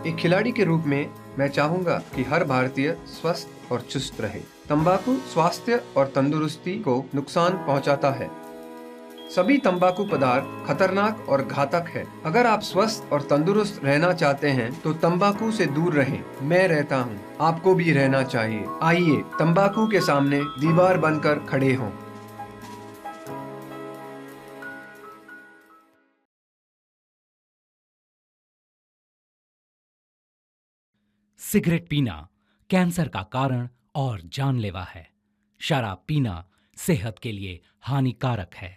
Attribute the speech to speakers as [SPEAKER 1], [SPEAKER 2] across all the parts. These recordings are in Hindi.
[SPEAKER 1] एक खिलाड़ी के रूप में मैं चाहूंगा कि हर भारतीय स्वस्थ और चुस्त रहे। तंबाकू स्वास्थ्य और तंदुरुस्ती को नुकसान पहुंचाता है। सभी तंबाकू पदार्थ खतरनाक और घातक है। अगर आप स्वस्थ और तंदुरुस्त रहना चाहते हैं तो तंबाकू से दूर रहें। मैं रहता हूं, आपको भी रहना चाहिए। आइए तंबाकू के सामने दीवार बनकर खड़े हों।
[SPEAKER 2] सिगरेट पीना कैंसर का कारण और जानलेवा है। शराब पीना सेहत के लिए हानिकारक है।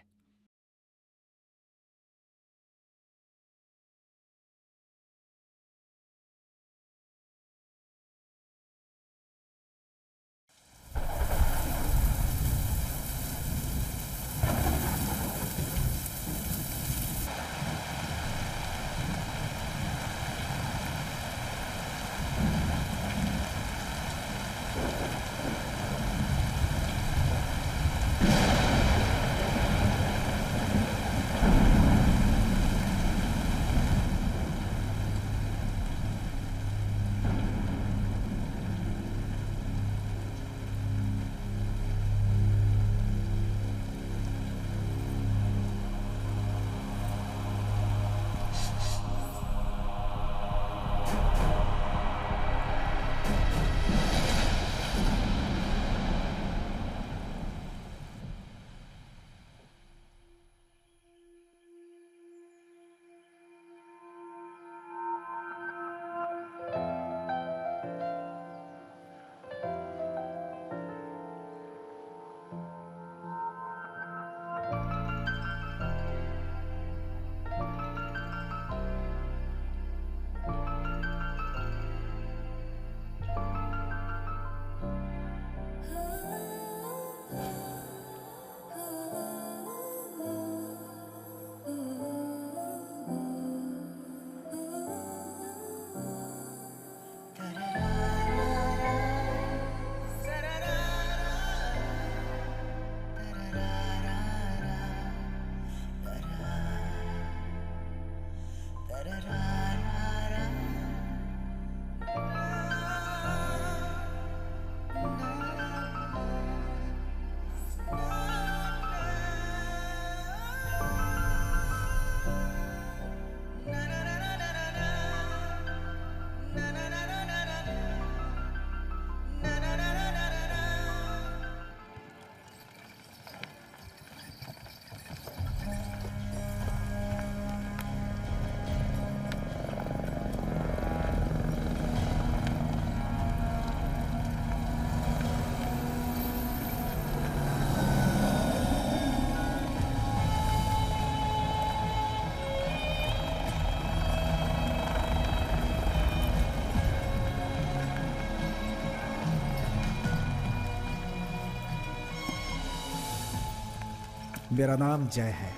[SPEAKER 3] मेरा नाम जय है।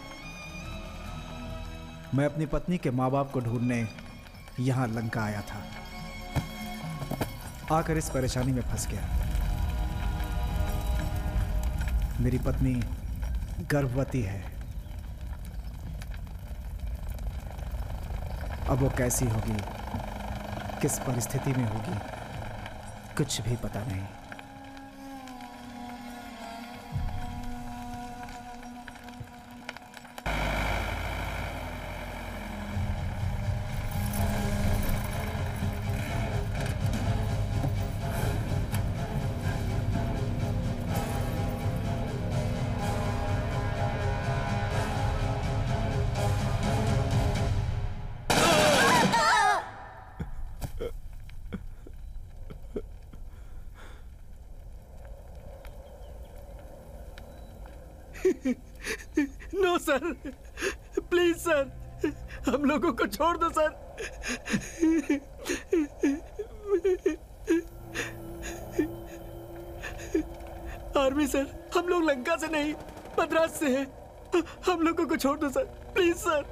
[SPEAKER 3] मैं अपनी पत्नी के माँ बाप को ढूंढने यहाँ लंका आया था। आकर इस परेशानी में फंस गया। मेरी पत्नी गर्भवती है। अब वो कैसी होगी, किस परिस्थिति में होगी, कुछ भी पता नहीं।
[SPEAKER 4] नो सर, प्लीज सर, हम लोगों को छोड़ दो सर। आर्मी सर, हम लोग लंका से नहीं मद्रास से हैं। हम लोगों को छोड़ दो सर, प्लीज सर।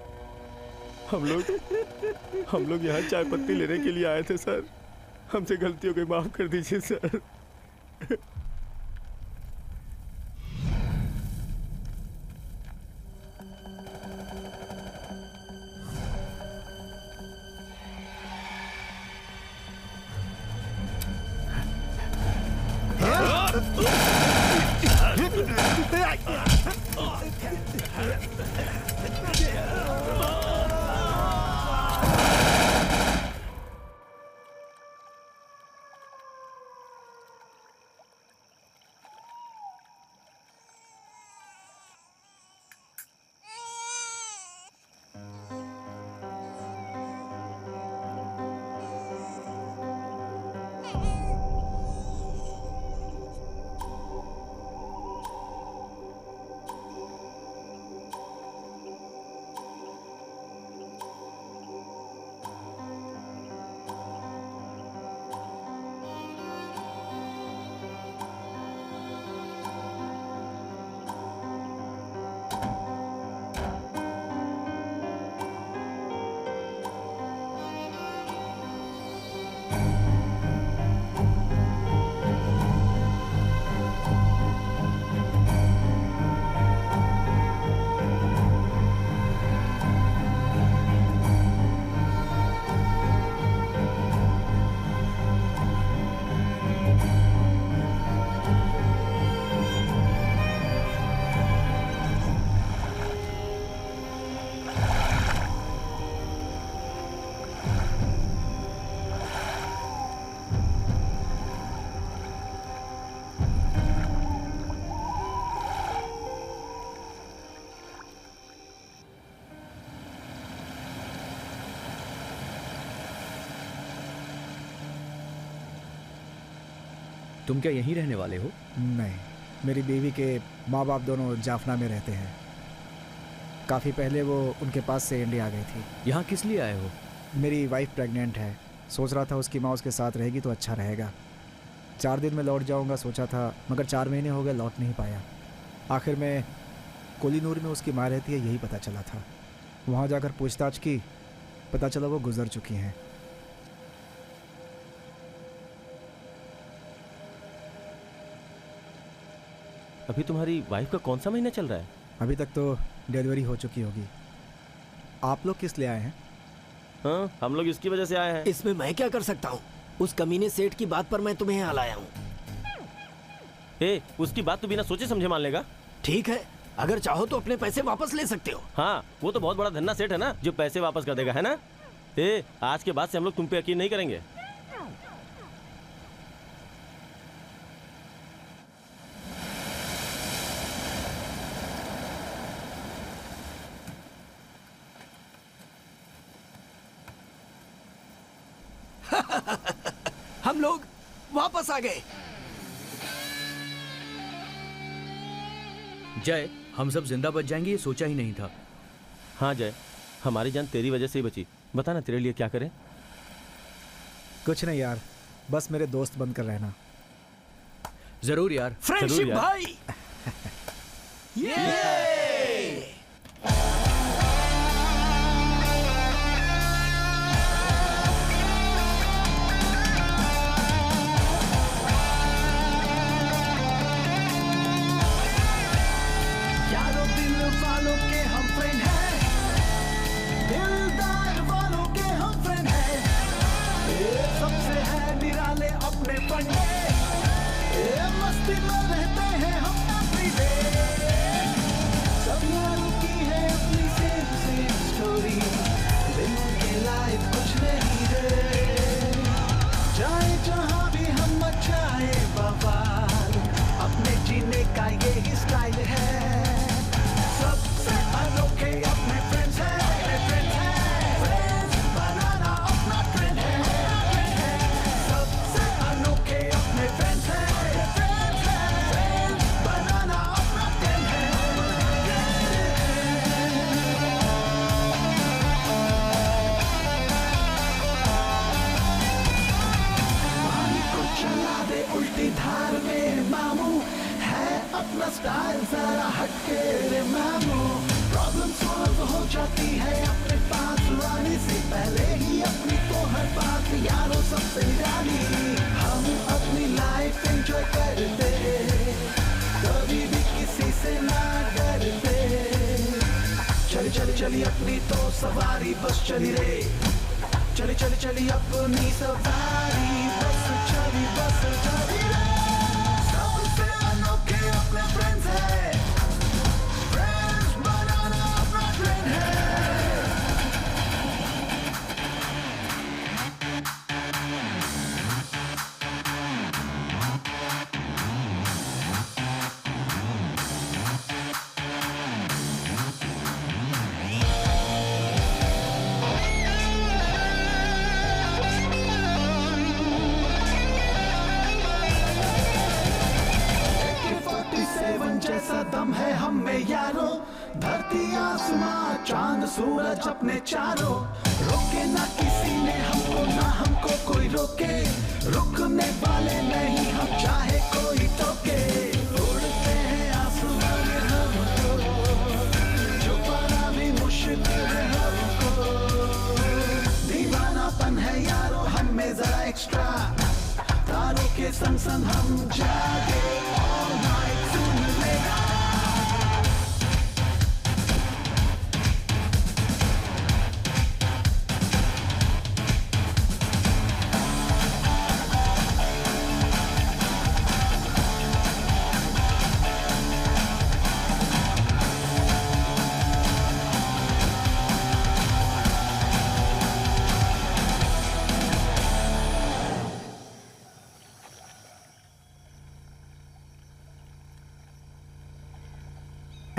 [SPEAKER 5] हम लोग यहाँ चाय पत्ती लेने के लिए आए थे सर। हमसे गलती हो गई, माफ कर दीजिए सर।
[SPEAKER 6] तुम क्या यहीं रहने वाले हो?
[SPEAKER 3] नहीं, मेरी बीवी के माँ बाप दोनों जाफना में रहते हैं। काफ़ी पहले वो उनके पास से इंडिया आ गई थी।
[SPEAKER 6] यहाँ किस लिए आए हो?
[SPEAKER 3] मेरी वाइफ प्रेग्नेंट है, सोच रहा था उसकी माँ उसके साथ रहेगी तो अच्छा रहेगा। 4 दिन में लौट जाऊँगा सोचा था, मगर 4 महीने हो गए, लौट नहीं पाया। आखिर में कोलिनूर में उसकी माँ रहती है, यही पता चला था। वहाँ जाकर पूछताछ की, पता चला वो गुजर चुकी हैं।
[SPEAKER 5] अभी तुम्हारी वाइफ का कौन सा महीना चल रहा है?
[SPEAKER 3] अभी तक तो डिलीवरी हो चुकी होगी। आप लोग किस लिए आए हैं?
[SPEAKER 5] हाँ, हम लोग इसकी वजह से आए हैं।
[SPEAKER 4] इसमें मैं क्या कर सकता हूँ? उस कमीने सेठ की बात पर मैं तुम्हें यहाँ लाया हूँ।
[SPEAKER 5] उसकी बात तो बिना सोचे समझे मान लेगा?
[SPEAKER 4] ठीक है, अगर चाहो तो अपने पैसे वापस ले सकते हो।
[SPEAKER 5] हाँ, वो तो बहुत बड़ा धन्ना सेठ है ना, जो पैसे वापस कर देगा, है ना? आज के बाद से हम लोग तुम पे यकीन नहीं करेंगे।
[SPEAKER 4] हम लोग वापस आ गए।
[SPEAKER 6] जय, हम सब जिंदा बच जाएंगे ये सोचा ही नहीं था।
[SPEAKER 5] हाँ जय, हमारी जान तेरी वजह से ही बची। बता ना तेरे लिए क्या करें?
[SPEAKER 3] कुछ नहीं यार, बस मेरे दोस्त बनकर रहना।
[SPEAKER 6] जरूर यार।
[SPEAKER 4] फ्रेंडशिप भाई।
[SPEAKER 7] यारों दिल वालों के हम फ्रेंड हैं, दिलदार वालों के हम फ्रेंड हैं। सबसे है निराले अपने फंडे, मस्ती में रहते हैं हम एवरीडे। सब यारों की है अपनी सेम सेम स्टोरी, दिल के लाइफ कुछ नहीं है। चाहे जहाँ भी हम मचाए बवाल, अपने जीने का ये ही स्टाइल है। सबसे अनोखे अपने फ्रेंड्स हैं, फ्रेंड्स बनाना अपना ट्रेंड है। सबसे अनोखे अपने फ्रेंड्स हैं, फ्रेंड्स बनाना अपना ट्रेंड है। पानी को चला दे उल्टी धार में मामू, है अपना स्टाइल जरा हटके रे मामू। प्रॉब्लम सॉल्व हो जाती है अपने पास आने से पहले ही, अपनी तो हर बात यारों सबसे जानी। हम अपनी लाइफ एंजॉय करते, कभी भी किसी से ना डरते। चली चली चली अपनी तो सवारी बस चली रे, चली चली चली अपनी सवारी बस चली रे। सबसे अनोखे अपने फ्रेंड्स हैं, फ्रेंड्स बनाना अपना ट्रेंड है। जैसा दम है हम में यारों, धरती आसमां चांद सूरज अपने चारों। रोके ना किसी ने हमको, ना हमको कोई रोके, रुकने वाले नहीं हम चाहे कोई टोके। उड़ते हैं आसमान में हमको, छुपाना भी मुश्किल है हमको। दीवानापन है यारों हम में जरा एक्स्ट्रा, तारों के संग संग हम जागे all night सुन लेना।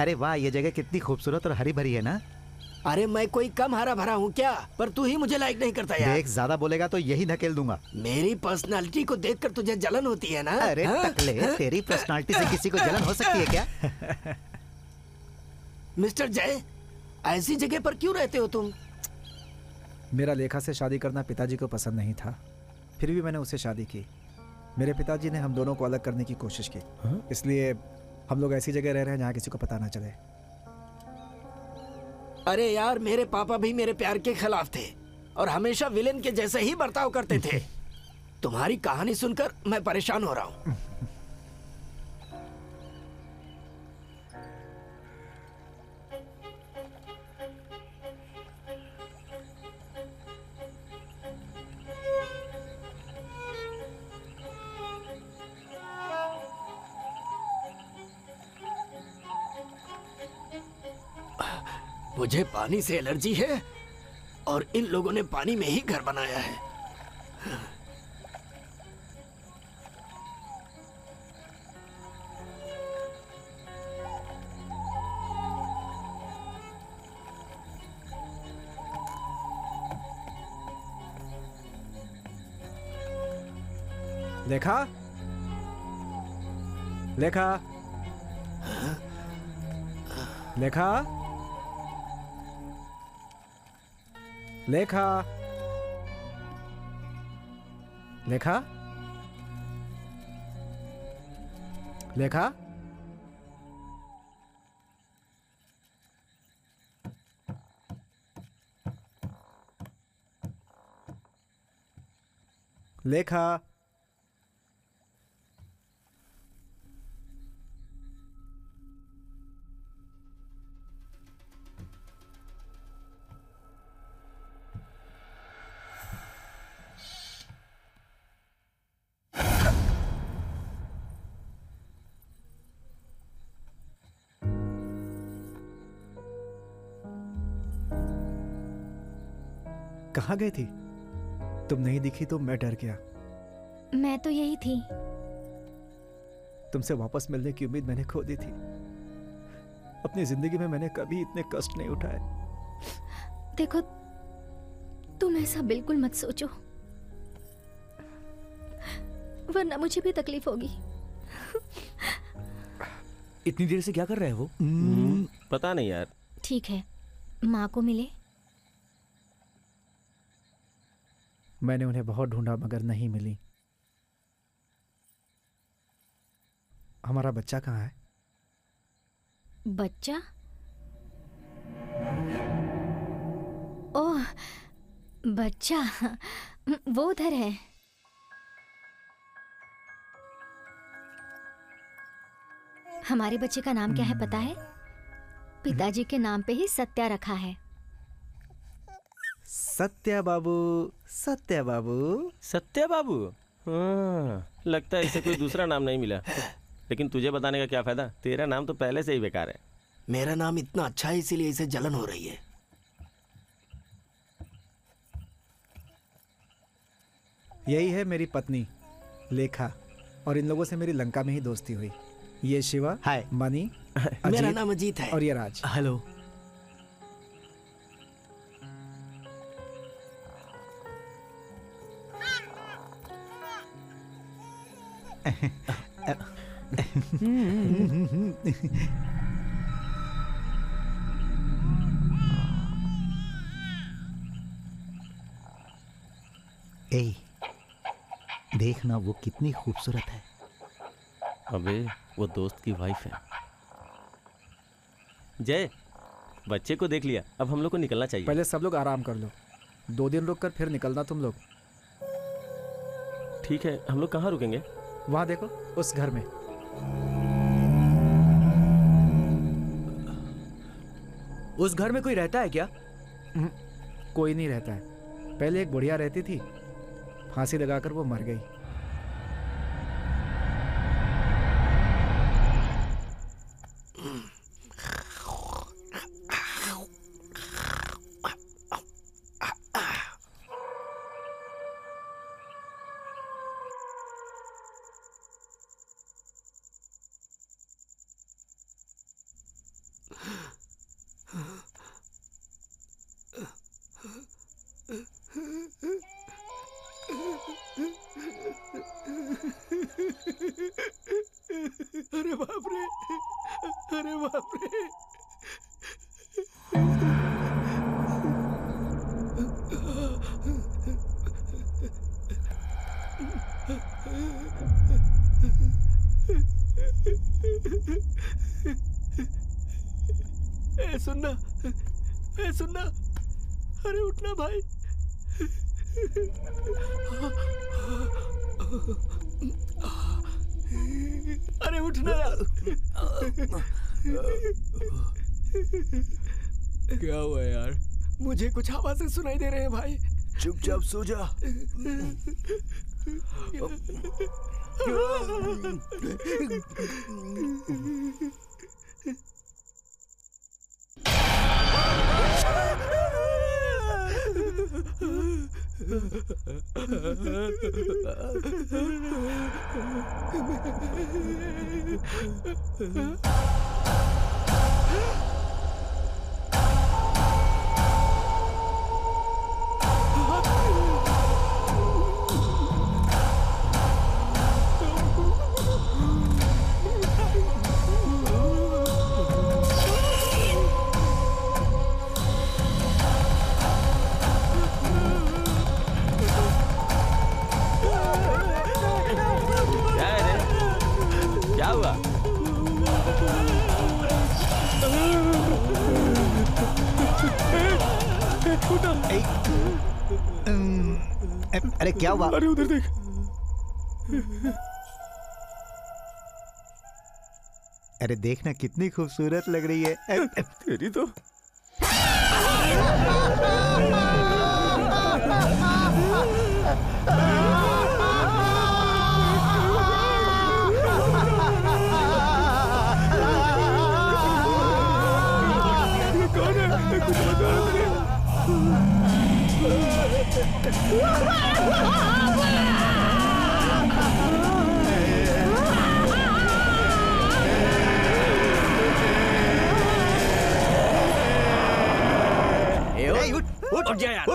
[SPEAKER 3] अरे वाह, ये जगह कितनी खूबसूरत और हरी भरी है ना।
[SPEAKER 4] अरे मैं कोई कम हरा भरा हूँ क्या? पर तू ही मुझे लाइक नहीं करता यार।
[SPEAKER 8] देख, ज्यादा बोलेगा तो यही धकेल दूंगा।
[SPEAKER 4] मेरी पर्सनालिटी को देखकर तुझे जलन होती है ना?
[SPEAKER 8] अरे
[SPEAKER 4] हाँ?
[SPEAKER 8] टकले, तेरी पर्सनालिटी से किसी को जलन हो सकती है क्या?
[SPEAKER 4] मिस्टर जय, ऐसी जगह पर क्यों रहते हो तुम?
[SPEAKER 3] मेरा लेखा से शादी करना पिताजी को पसंद नहीं था, फिर भी मैंने उससे शादी की। मेरे पिताजी ने हम दोनों को अलग करने की कोशिश की, इसलिए हम लोग ऐसी जगह रह रहे हैं जहाँ किसी को पता ना चले।
[SPEAKER 4] अरे यार, मेरे पापा भी मेरे प्यार के खिलाफ थे और हमेशा विलेन के जैसे ही बर्ताव करते थे। तुम्हारी कहानी सुनकर मैं परेशान हो रहा हूँ। मुझे पानी से एलर्जी है और इन लोगों ने पानी में ही घर बनाया है।
[SPEAKER 3] लेखा, लेखा, लेखा, लेखा, लेखा, लेखा, लेखा। कहाँ गई थी? तुम नहीं दिखी तो मैं डर गया।
[SPEAKER 9] मैं तो यही थी।
[SPEAKER 3] तुमसे वापस मिलने की उम्मीद मैंने खो दी थी। अपनी जिंदगी में मैंने कभी इतने कष्ट नहीं उठाए।
[SPEAKER 9] देखो, तुम ऐसा बिल्कुल मत सोचो, वरना मुझे भी तकलीफ होगी।
[SPEAKER 6] इतनी देर से क्या कर रहे हैं वो?
[SPEAKER 5] पता नहीं यार।
[SPEAKER 9] ठीक है, माँ को मिले।
[SPEAKER 3] मैंने उन्हें बहुत ढूंढा मगर नहीं मिली। हमारा बच्चा कहाँ है?
[SPEAKER 9] बच्चा? ओह, बच्चा वो उधर है। हमारे बच्चे का नाम क्या है पता है? पिताजी के नाम पे ही सत्या रखा है।
[SPEAKER 3] सत्या बाबू, सत्या बाबू।
[SPEAKER 5] सत्या बाबू? हाँ, लगता है इसे कोई दूसरा नाम नहीं मिला। लेकिन तुझे बताने का क्या फायदा, तेरा नाम तो पहले से ही बेकार है।
[SPEAKER 4] मेरा नाम इतना अच्छा है इसीलिए इसे जलन हो रही है।
[SPEAKER 3] यही है मेरी पत्नी लेखा, और इन लोगों से मेरी लंका में ही दोस्ती हुई। ये शिवा,
[SPEAKER 8] हाय,
[SPEAKER 3] मनी,
[SPEAKER 4] मेरा नाम अजीत है।
[SPEAKER 3] और ये राज।
[SPEAKER 6] हेलो।
[SPEAKER 8] ए, देखना वो कितनी खूबसूरत है।
[SPEAKER 5] अबे वो दोस्त की वाइफ है। जय, बच्चे को देख लिया, अब हम लोग को निकलना चाहिए।
[SPEAKER 3] पहले सब लोग आराम कर लो, 2 दिन रुक कर फिर निकलना तुम लोग।
[SPEAKER 5] ठीक है, हम लोग कहाँ रुकेंगे?
[SPEAKER 3] वहां देखो, उस घर में।
[SPEAKER 6] उस घर में कोई रहता है क्या?
[SPEAKER 3] कोई नहीं रहता है। पहले एक बुढ़िया रहती थी, फांसी लगाकर वो मर गई।
[SPEAKER 4] ए सुनना, ए सुनना, अरे उठना भाई। अरे उठना यार।
[SPEAKER 6] क्या हुआ यार?
[SPEAKER 4] मुझे कुछ आवाजें सुनाई दे रहे हैं भाई।
[SPEAKER 6] चुपचाप सो जा।
[SPEAKER 8] अरे क्या हुआ?
[SPEAKER 6] अरे उधर देख।
[SPEAKER 8] अरे देखना कितनी खूबसूरत लग रही है।
[SPEAKER 6] तेरी तो कौन है? कुछ बता दे।
[SPEAKER 10] उठ जा यार।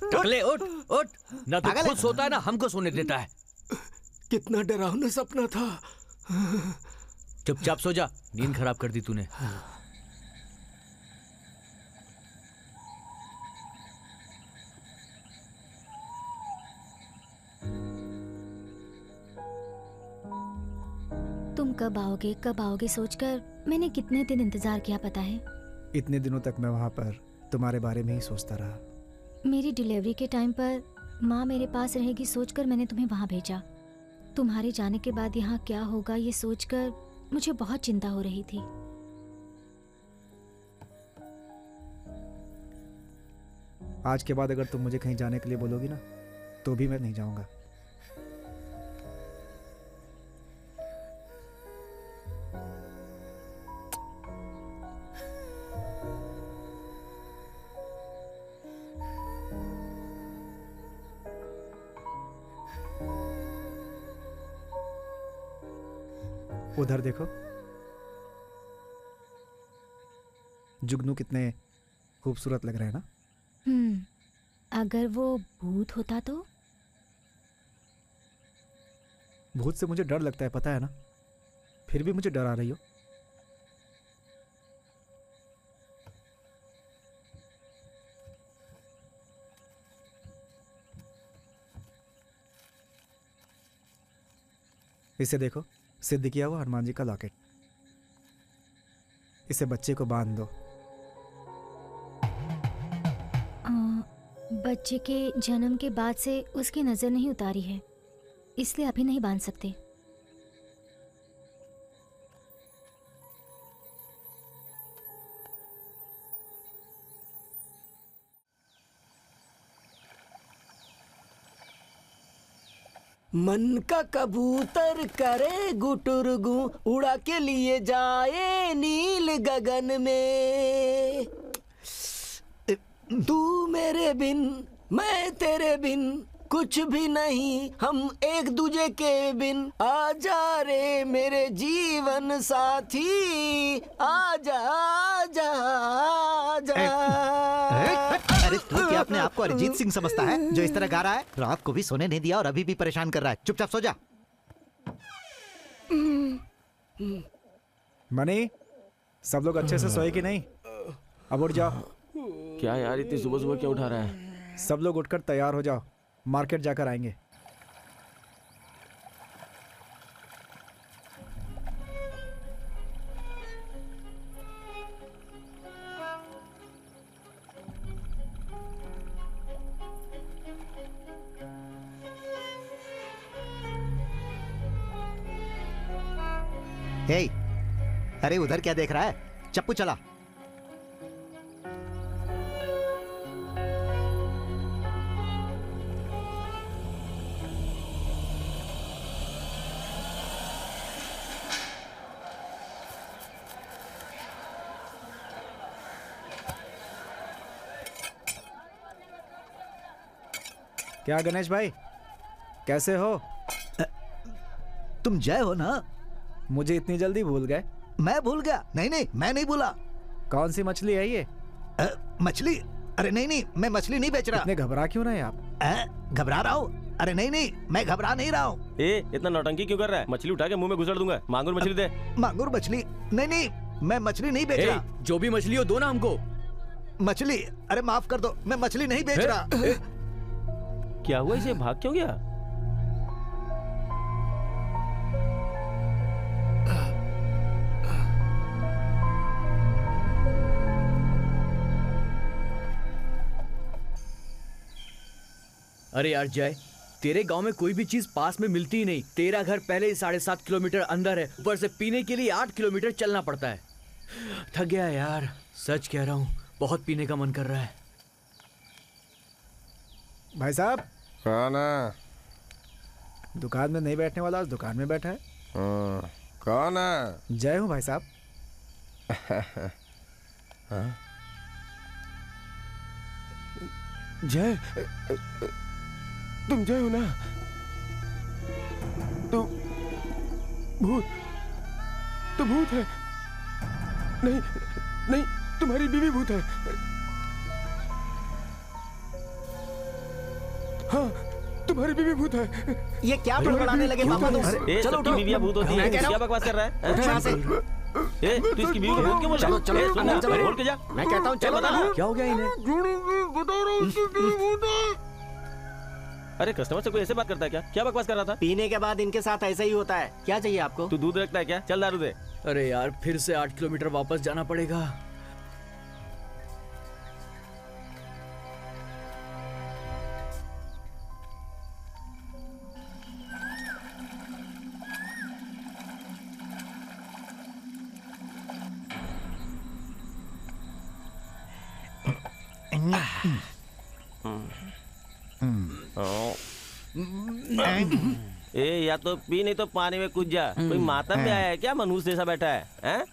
[SPEAKER 10] टकले उठ उठ। ना तो खुद सोता है ना हमको सोने देता है।
[SPEAKER 4] कितना डरावना सपना था।
[SPEAKER 10] चुपचाप सो जा, नींद खराब कर दी तूने।
[SPEAKER 9] तुम कब आओगे सोचकर मैंने कितने दिन इंतजार किया पता है।
[SPEAKER 3] इतने दिनों तक मैं वहाँ पर तुम्हारे बारे में ही सोचता रहा।
[SPEAKER 9] मेरी डिलीवरी के टाइम पर माँ मेरे पास रहेगी सोचकर मैंने तुम्हें वहाँ भेजा। तुम्हारे जाने के बाद यहाँ क्या होगा ये सोचकर मुझे बहुत चिंता हो रही थी।
[SPEAKER 3] आज के बाद अगर तुम मुझे कहीं जाने के लिए बोलोगी ना तो भी मैं नहीं जाऊँगा। उधर देखो, जुगनू कितने खूबसूरत लग रहे हैं ना।
[SPEAKER 9] अगर वो भूत होता तो?
[SPEAKER 3] भूत से मुझे डर लगता है पता है ना, फिर भी मुझे डरा रही हो। इसे देखो, सिद्ध किया हुआ हनुमान जी का लॉकेट। इसे बच्चे को बांध दो।
[SPEAKER 9] बच्चे के जन्म के बाद से उसकी नजर नहीं उतारी है, इसलिए अभी नहीं बांध सकते।
[SPEAKER 4] मन का कबूतर करे गुटुरगु, उड़ा के लिए जाए नील गगन में। तू मेरे बिन मैं तेरे बिन कुछ भी नहीं, हम एक दूजे के बिन। आजा रे मेरे जीवन साथी, आजा आजा आजा।
[SPEAKER 8] अरे तू क्या अपने आप को अरिजीत सिंह समझता है जो इस तरह गा रहा है? रात को भी सोने नहीं दिया और अभी भी परेशान कर रहा है। चुपचाप सो जा।
[SPEAKER 3] मनी, सब लोग अच्छे से सोए कि नहीं? अब उठ जाओ।
[SPEAKER 5] क्या यार इतनी सुबह सुबह क्यों उठा रहा है?
[SPEAKER 3] सब लोग उठकर तैयार हो जाओ, मार्केट जाकर आएंगे।
[SPEAKER 8] हे, अरे उधर क्या देख रहा है? चप्पू चला।
[SPEAKER 3] क्या गणेश भाई, कैसे हो?
[SPEAKER 8] तुम जय हो ना?
[SPEAKER 3] मुझे इतनी जल्दी भूल गए?
[SPEAKER 8] मैं भूल गया? नहीं नहीं, मैं नहीं भूला।
[SPEAKER 3] कौन सी मछली है ये?
[SPEAKER 8] मछली? अरे नहीं नहीं, मैं मछली नहीं बेच रहा।
[SPEAKER 3] इतने घबरा क्यों रहे आप?
[SPEAKER 8] घबरा रहा हूँ? अरे नहीं नहीं, मैं घबरा नहीं रहा हूँ।
[SPEAKER 5] इतना नौटंकी क्यों कर रहा है? मछली उठा के मुंह में घुसड़ दूंगा। मांगुर मछली दे।
[SPEAKER 8] मांगुर मछली? नहीं नहीं, मैं मछली नहीं बेच रहा।
[SPEAKER 10] जो भी मछली हो दो ना हमको।
[SPEAKER 8] मछली? अरे माफ कर दो, मैं मछली नहीं बेच रहा।
[SPEAKER 5] क्या हुआ इसे? भाग क्यों गया?
[SPEAKER 10] अरे यार जय, तेरे गांव में कोई भी चीज पास में मिलती ही नहीं। तेरा घर पहले ही 7.5 किलोमीटर अंदर है, ऊपर से पीने के लिए 8 किलोमीटर चलना पड़ता है। थक गया यार, सच कह रहा हूँ, बहुत पीने का मन कर रहा है।
[SPEAKER 3] भाई साहब।
[SPEAKER 11] कौन है?
[SPEAKER 3] दुकान में नहीं बैठने वाला आज दुकान में बैठा है।
[SPEAKER 11] कौन है?
[SPEAKER 3] जय हूँ भाई साहब।
[SPEAKER 11] जय? तुम जय हो ना? तुम भूत? तो भूत है? नहीं नहीं, तुम्हारी बीवी भूत है। हाँ, तुम्हारी बीवी भूत है।
[SPEAKER 4] ये क्या बड़बड़ाने लगे पापा तुम?
[SPEAKER 5] चलो उठो। बीवियां भूत होती है, क्या बकवास कर रहा है? तू इसकी बीवी को भूत क्यों बोल रहा है?
[SPEAKER 4] चलो
[SPEAKER 5] बोल के जा।
[SPEAKER 4] मैं कहता हूँ चलो।
[SPEAKER 10] क्या हो गया इन्हें?
[SPEAKER 5] अरे कस्टमर से कोई ऐसे बात करता है क्या? क्या बकवास कर रहा था?
[SPEAKER 4] पीने के बाद इनके साथ ऐसा ही होता है। क्या चाहिए आपको?
[SPEAKER 5] तू दूध रखता है क्या? चल दारू दे।
[SPEAKER 10] अरे यार, फिर से 8 किलोमीटर वापस जाना पड़ेगा।
[SPEAKER 5] या तो पी नहीं तो पानी में कूद जा। कोई मातम में आया है क्या? मनुष्य जैसा बैठा है, हैं?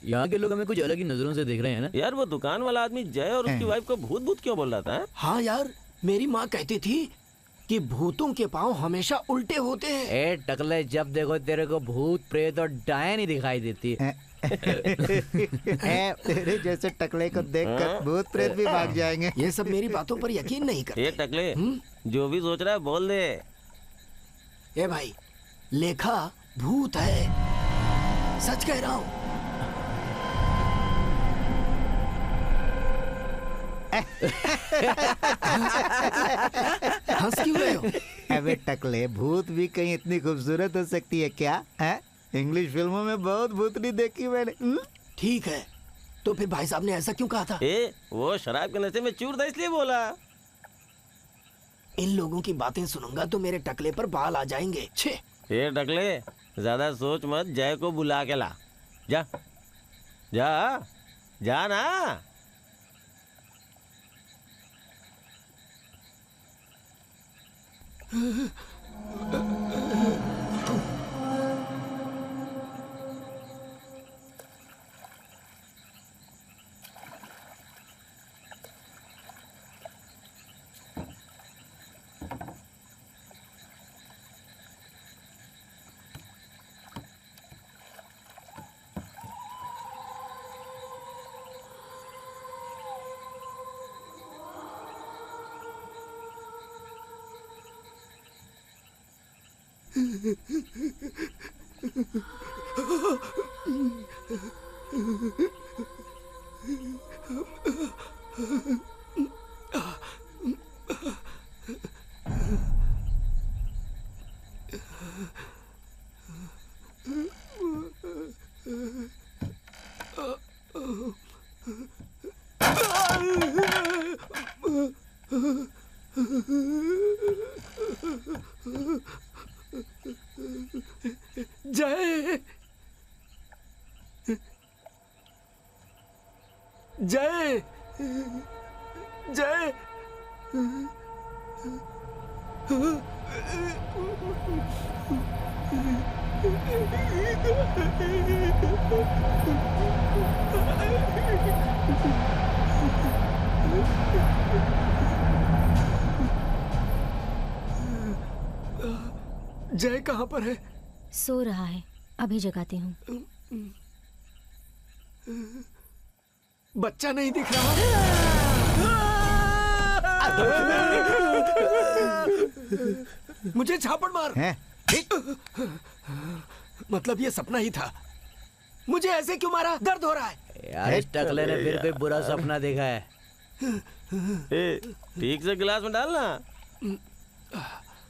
[SPEAKER 10] यहाँ के लोग हमें कुछ अलग ही नजरों से देख रहे हैं ना
[SPEAKER 5] यार। वो दुकान वाला आदमी जय और उसकी वाइफ को भूत भूत क्यों बोल रहा था?
[SPEAKER 4] हाँ यार, मेरी माँ कहती थी कि भूतों के पाँव हमेशा उल्टे होते हैं।
[SPEAKER 10] ए टकले, जब देखो तेरे को भूत प्रेत और डायन ही दिखाई देती है।
[SPEAKER 8] तेरे जैसे टकले को देखकर भूत प्रेत भी भाग जाएंगे।
[SPEAKER 4] ये सब मेरी बातों पर यकीन नहीं करते।
[SPEAKER 5] ये टकले, जो भी सोच रहा है बोल दे।
[SPEAKER 4] ए भाई, लेखा भूत है, सच कह रहा हूँ। हंस क्यों रहे हो?
[SPEAKER 8] अबे टकले, भूत भी कहीं इतनी खूबसूरत हो सकती है क्या? है? इंग्लिश फिल्मों में बहुत भूतनी देखी मैंने।
[SPEAKER 4] ठीक है, तो फिर भाई साहब ने ऐसा क्यों कहा था?
[SPEAKER 5] वो शराब के नशे में चूर था इसलिए बोला।
[SPEAKER 4] इन लोगों की बातें सुनूंगा तो मेरे टकले पर बाल आ जाएंगे। छे
[SPEAKER 5] टकले, ज्यादा सोच मत, जय को बुला के ला। जा जा जा ना।
[SPEAKER 4] जय जय जय जय कहाँ पर है?
[SPEAKER 9] सो रहा है, अभी जगाती हूँ।
[SPEAKER 4] बच्चा नहीं दिख रहा। मुझे झापड़ मार। मतलब ये सपना ही था। मुझे ऐसे क्यों मारा? दर्द हो रहा है।
[SPEAKER 10] यार इस टकले ने फिर कोई बुरा सपना देखा है।
[SPEAKER 5] ठीक से गिलास में डालना।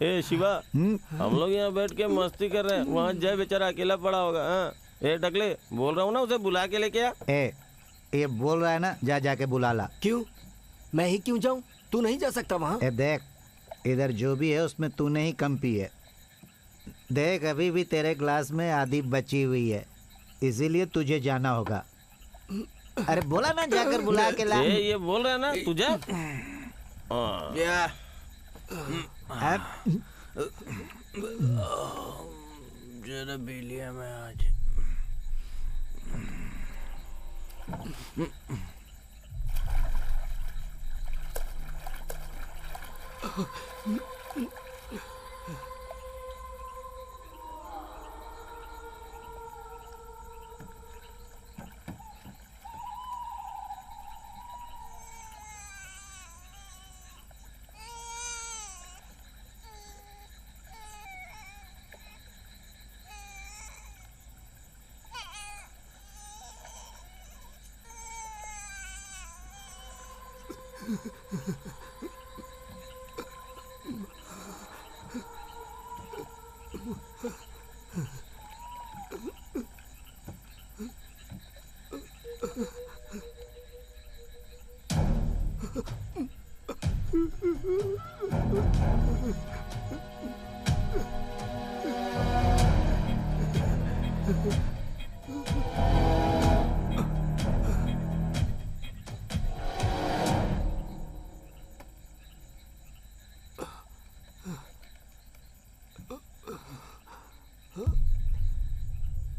[SPEAKER 5] ए शिवा, हम लोग यहाँ बैठ के मस्ती कर रहे हैं, वहाँ जय बेचारा अकेला पड़ा होगा। हाँ ए टकले, बोल रहा हूँ ना, उसे बुला के लेके आ।
[SPEAKER 8] ये बोल रहा है ना, जा जाके बुला ला।
[SPEAKER 4] क्यों? मैं ही क्यों जाऊं? तू नहीं जा सकता वहाँ।
[SPEAKER 8] देख, इधर जो भी है उसमें तूने ही कम पी है। देख, अभी भी तेरे ग्लास में आधी बची हुई है, इसीलिए तुझे जाना होगा। अरे बोला ना, जाकर बुला के ला।
[SPEAKER 5] ये बोल रहा है ना, तू जा।
[SPEAKER 10] जरा पी लिया मैं आज।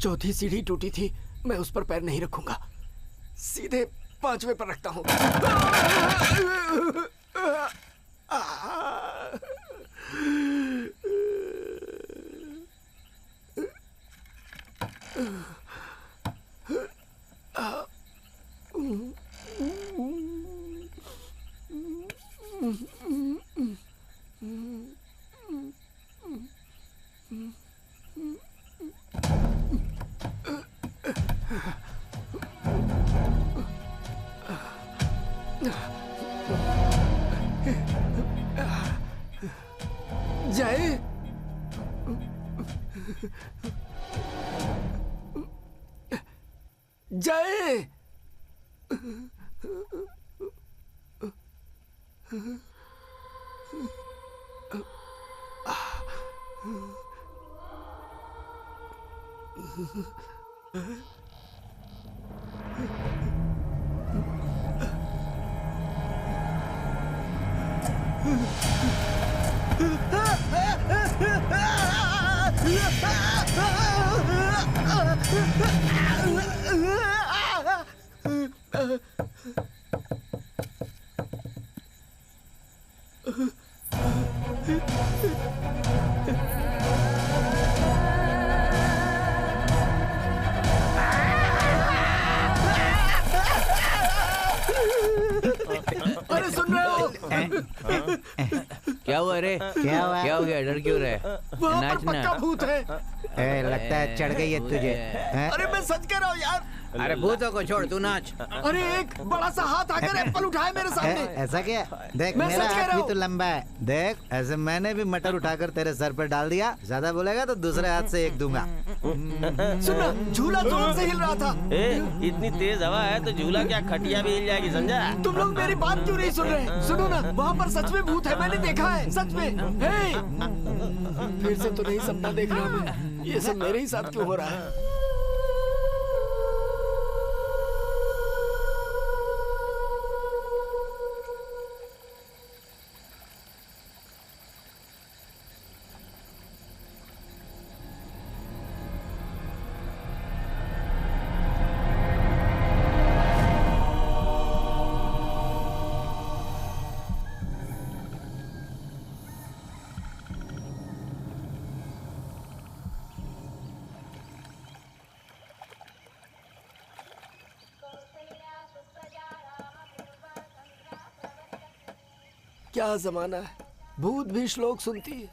[SPEAKER 4] चौथी सीढ़ी टूटी थी, मैं उस पर पैर नहीं रखूंगा, सीधे 5वें पर रखता हूं। जय, जय, अरे सुन रहे हो?
[SPEAKER 10] क्या हुआ रे?
[SPEAKER 8] क्या हुआ?
[SPEAKER 10] क्या हो गया? डर क्यों रहे?
[SPEAKER 4] वहाँ पर पक्का भूत है।
[SPEAKER 8] लगता है चढ़ गई है तुझे।
[SPEAKER 4] अरे मैं सच कह रहा हूँ यार।
[SPEAKER 10] अरे भूतों को छोड़, तू नाच।
[SPEAKER 4] अरे एक बड़ा सा हाथ आकर एप्पल उठाए मेरे सामने।
[SPEAKER 8] ऐसा क्या? देख,
[SPEAKER 4] मैं
[SPEAKER 8] मेरा
[SPEAKER 4] सच कह
[SPEAKER 8] हाथ
[SPEAKER 4] रहा
[SPEAKER 8] भी
[SPEAKER 4] हूँ।
[SPEAKER 8] तो लंबा है। देख, ऐसे मैंने भी मटर उठाकर तेरे सर पर डाल दिया। ज्यादा बोलेगा तो दूसरे हाथ से एक दूंगा।
[SPEAKER 4] सुनना, झूला जोर से हिल रहा था।
[SPEAKER 5] इतनी तेज हवा है तो झूला क्या, खटिया भी हिल जाएगी, समझा?
[SPEAKER 4] तुम लोग मेरी बात क्यों नहीं सुन रहे? सुनो ना, वहाँ पर सच में भूत है, मैंने देखा है, सच में। हे! फिर से तो नहीं सपना देख रहा मैं। ये सब मेरे ही साथ क्यों हो रहा है? क्या जमाना है, भूत भी श्लोक सुनती है।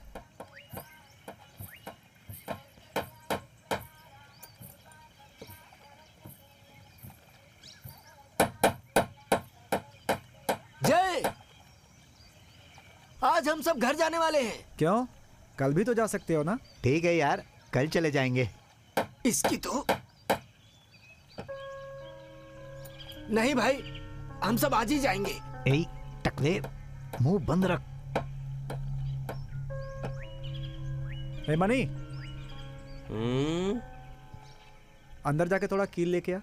[SPEAKER 4] जय, आज हम सब घर जाने वाले हैं।
[SPEAKER 3] क्यों? कल भी तो जा सकते हो ना?
[SPEAKER 8] ठीक है यार, कल चले जाएंगे।
[SPEAKER 4] इसकी तो नहीं भाई, हम सब आज ही जाएंगे।
[SPEAKER 8] ए टकले, मुंह बंद रख।
[SPEAKER 3] ए मनी, अंदर जाके थोड़ा कील लेके आ।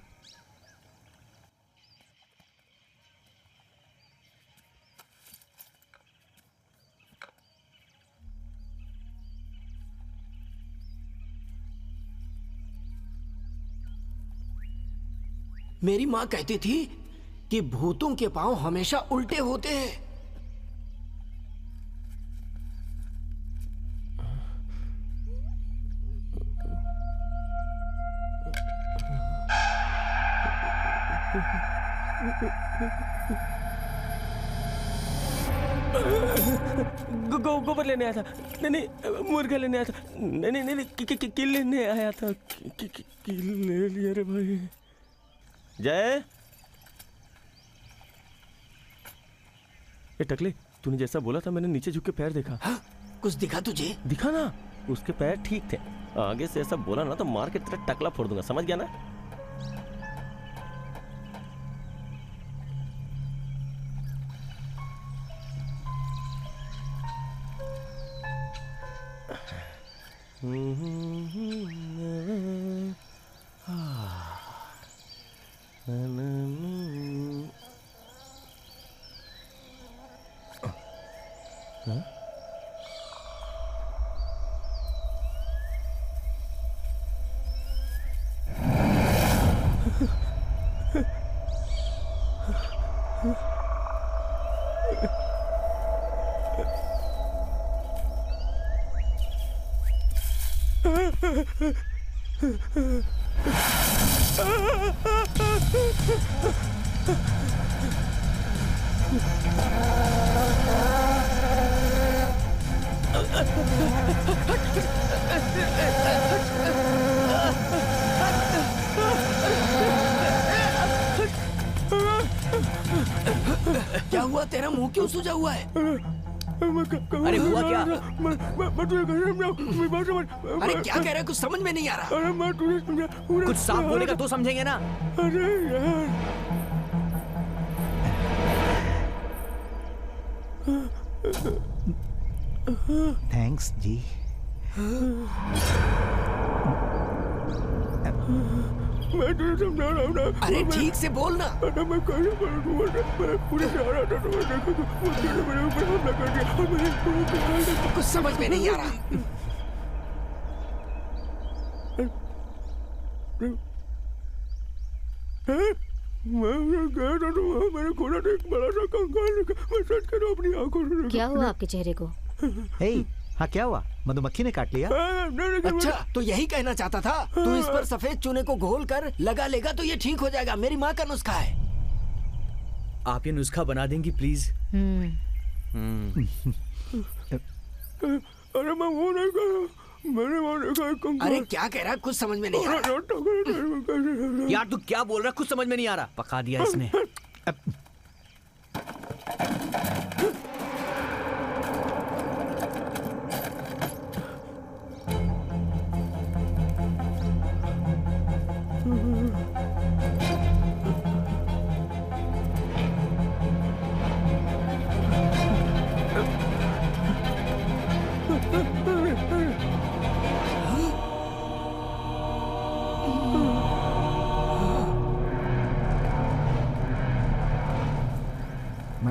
[SPEAKER 4] मेरी माँ कहती थी कि भूतों के पांव हमेशा उल्टे होते हैं।
[SPEAKER 5] गोबर लेने आया था। नहीं, मुर्गा लेने आया था। नहीं, किल लेने आया था। किल ले लिया रे भाई। जय, ये टकले, तूने जैसा बोला था मैंने नीचे झुक के पैर देखा।
[SPEAKER 4] हाँ? कुछ दिखा तुझे?
[SPEAKER 5] दिखा ना, उसके पैर ठीक थे। आगे से ऐसा बोला ना तो मार के तेरा टकला फोड़ दूंगा, समझ गया ना?
[SPEAKER 4] क्या हुआ? तेरा मुंह क्यों सूजा हुआ है?
[SPEAKER 10] अरे हुआ क्या?
[SPEAKER 4] अरे क्या कह रहा है? कुछ समझ में नहीं आ रहा।
[SPEAKER 10] कुछ साफ बोलेगा तो समझेंगे ना।
[SPEAKER 6] अरे यार,
[SPEAKER 8] थैंक्स जी।
[SPEAKER 6] मैं तुझे समझा रहा हूँ ना।
[SPEAKER 4] अरे ठीक से बोल ना।
[SPEAKER 6] अरे मैं कैसे करूँ? मैं पूरे से आ रहा था तो मैं देखा तो वो तेरे मेरे ऊपर हमला कर दिया और मैंने
[SPEAKER 4] कुछ समझ में नहीं आ रहा।
[SPEAKER 6] मैं गया था तो वहाँ मैंने खोला था एक बड़ा सा कंकाल। मैं सच कह रहा हूँ, अपनी आंखों से।
[SPEAKER 9] क्या हुआ आपके चेहरे को?
[SPEAKER 8] हाँ क्या हुआ? मधुमक्खी ने काट लिया?
[SPEAKER 4] अच्छा, तो यही कहना चाहता था। तू इस पर सफेद चूने को घोल कर लगा लेगा तो ये ठीक हो जाएगा। मेरी माँ का नुस्खा है।
[SPEAKER 10] आप ये नुस्खा बना देंगी प्लीज?
[SPEAKER 6] अरे मैं वो नहीं कर रहा, मैंने वहाँ देखा एक कंकाल।
[SPEAKER 4] अरे क्या कह रहा है? कुछ समझ में नहीं आ रहा।
[SPEAKER 10] यार तू क्या बोल रहा है? कुछ समझ में नहीं आ रहा। पका दिया इसने।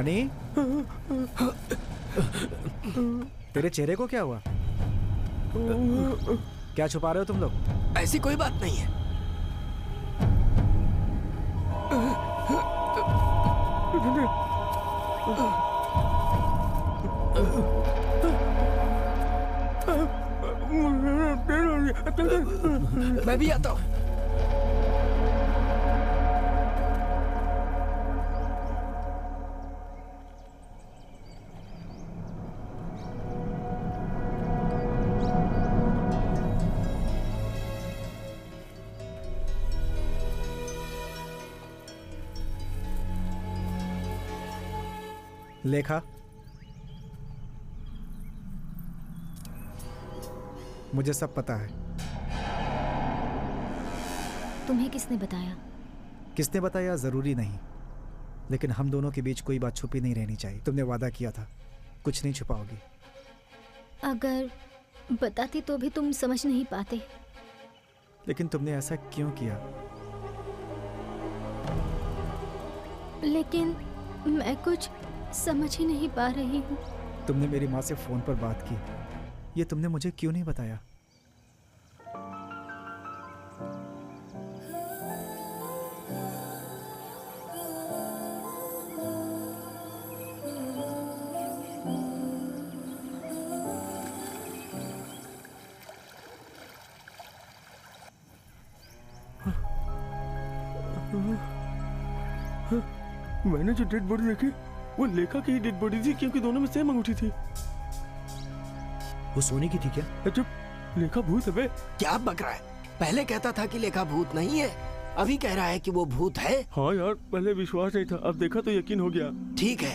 [SPEAKER 3] मणि, तेरे चेहरे को क्या हुआ? क्या छुपा रहे हो तुम लोग?
[SPEAKER 4] ऐसी कोई बात नहीं है। मैं भी आता हूँ।
[SPEAKER 3] लेखा, मुझे सब पता है।
[SPEAKER 9] तुम्हें किसने बताया?
[SPEAKER 3] किसने बताया जरूरी नहीं, लेकिन हम दोनों के बीच कोई बात छुपी नहीं रहनी चाहिए। तुमने वादा किया था, कुछ नहीं छुपाओगी।
[SPEAKER 9] अगर बताती तो भी तुम समझ नहीं पाते।
[SPEAKER 3] लेकिन तुमने ऐसा क्यों किया?
[SPEAKER 9] लेकिन मैं कुछ समझ ही नहीं पा रही हूँ।
[SPEAKER 3] तुमने मेरी माँ से फोन पर बात की, ये तुमने मुझे क्यों नहीं बताया?
[SPEAKER 6] मैंने जो डेड बॉडी देखी वो लेखा की ही डेड बॉडी थी, क्योंकि दोनों में सेम अंगूठी थी।
[SPEAKER 10] वो सोने की थी क्या?
[SPEAKER 6] चुप, लेखा भूत है बे।
[SPEAKER 4] क्या बक रहा है? पहले कहता था कि लेखा भूत नहीं है, अभी कह रहा है कि वो भूत है।
[SPEAKER 6] हाँ यार, पहले विश्वास नहीं था, अब देखा तो यकीन हो गया।
[SPEAKER 4] ठीक है।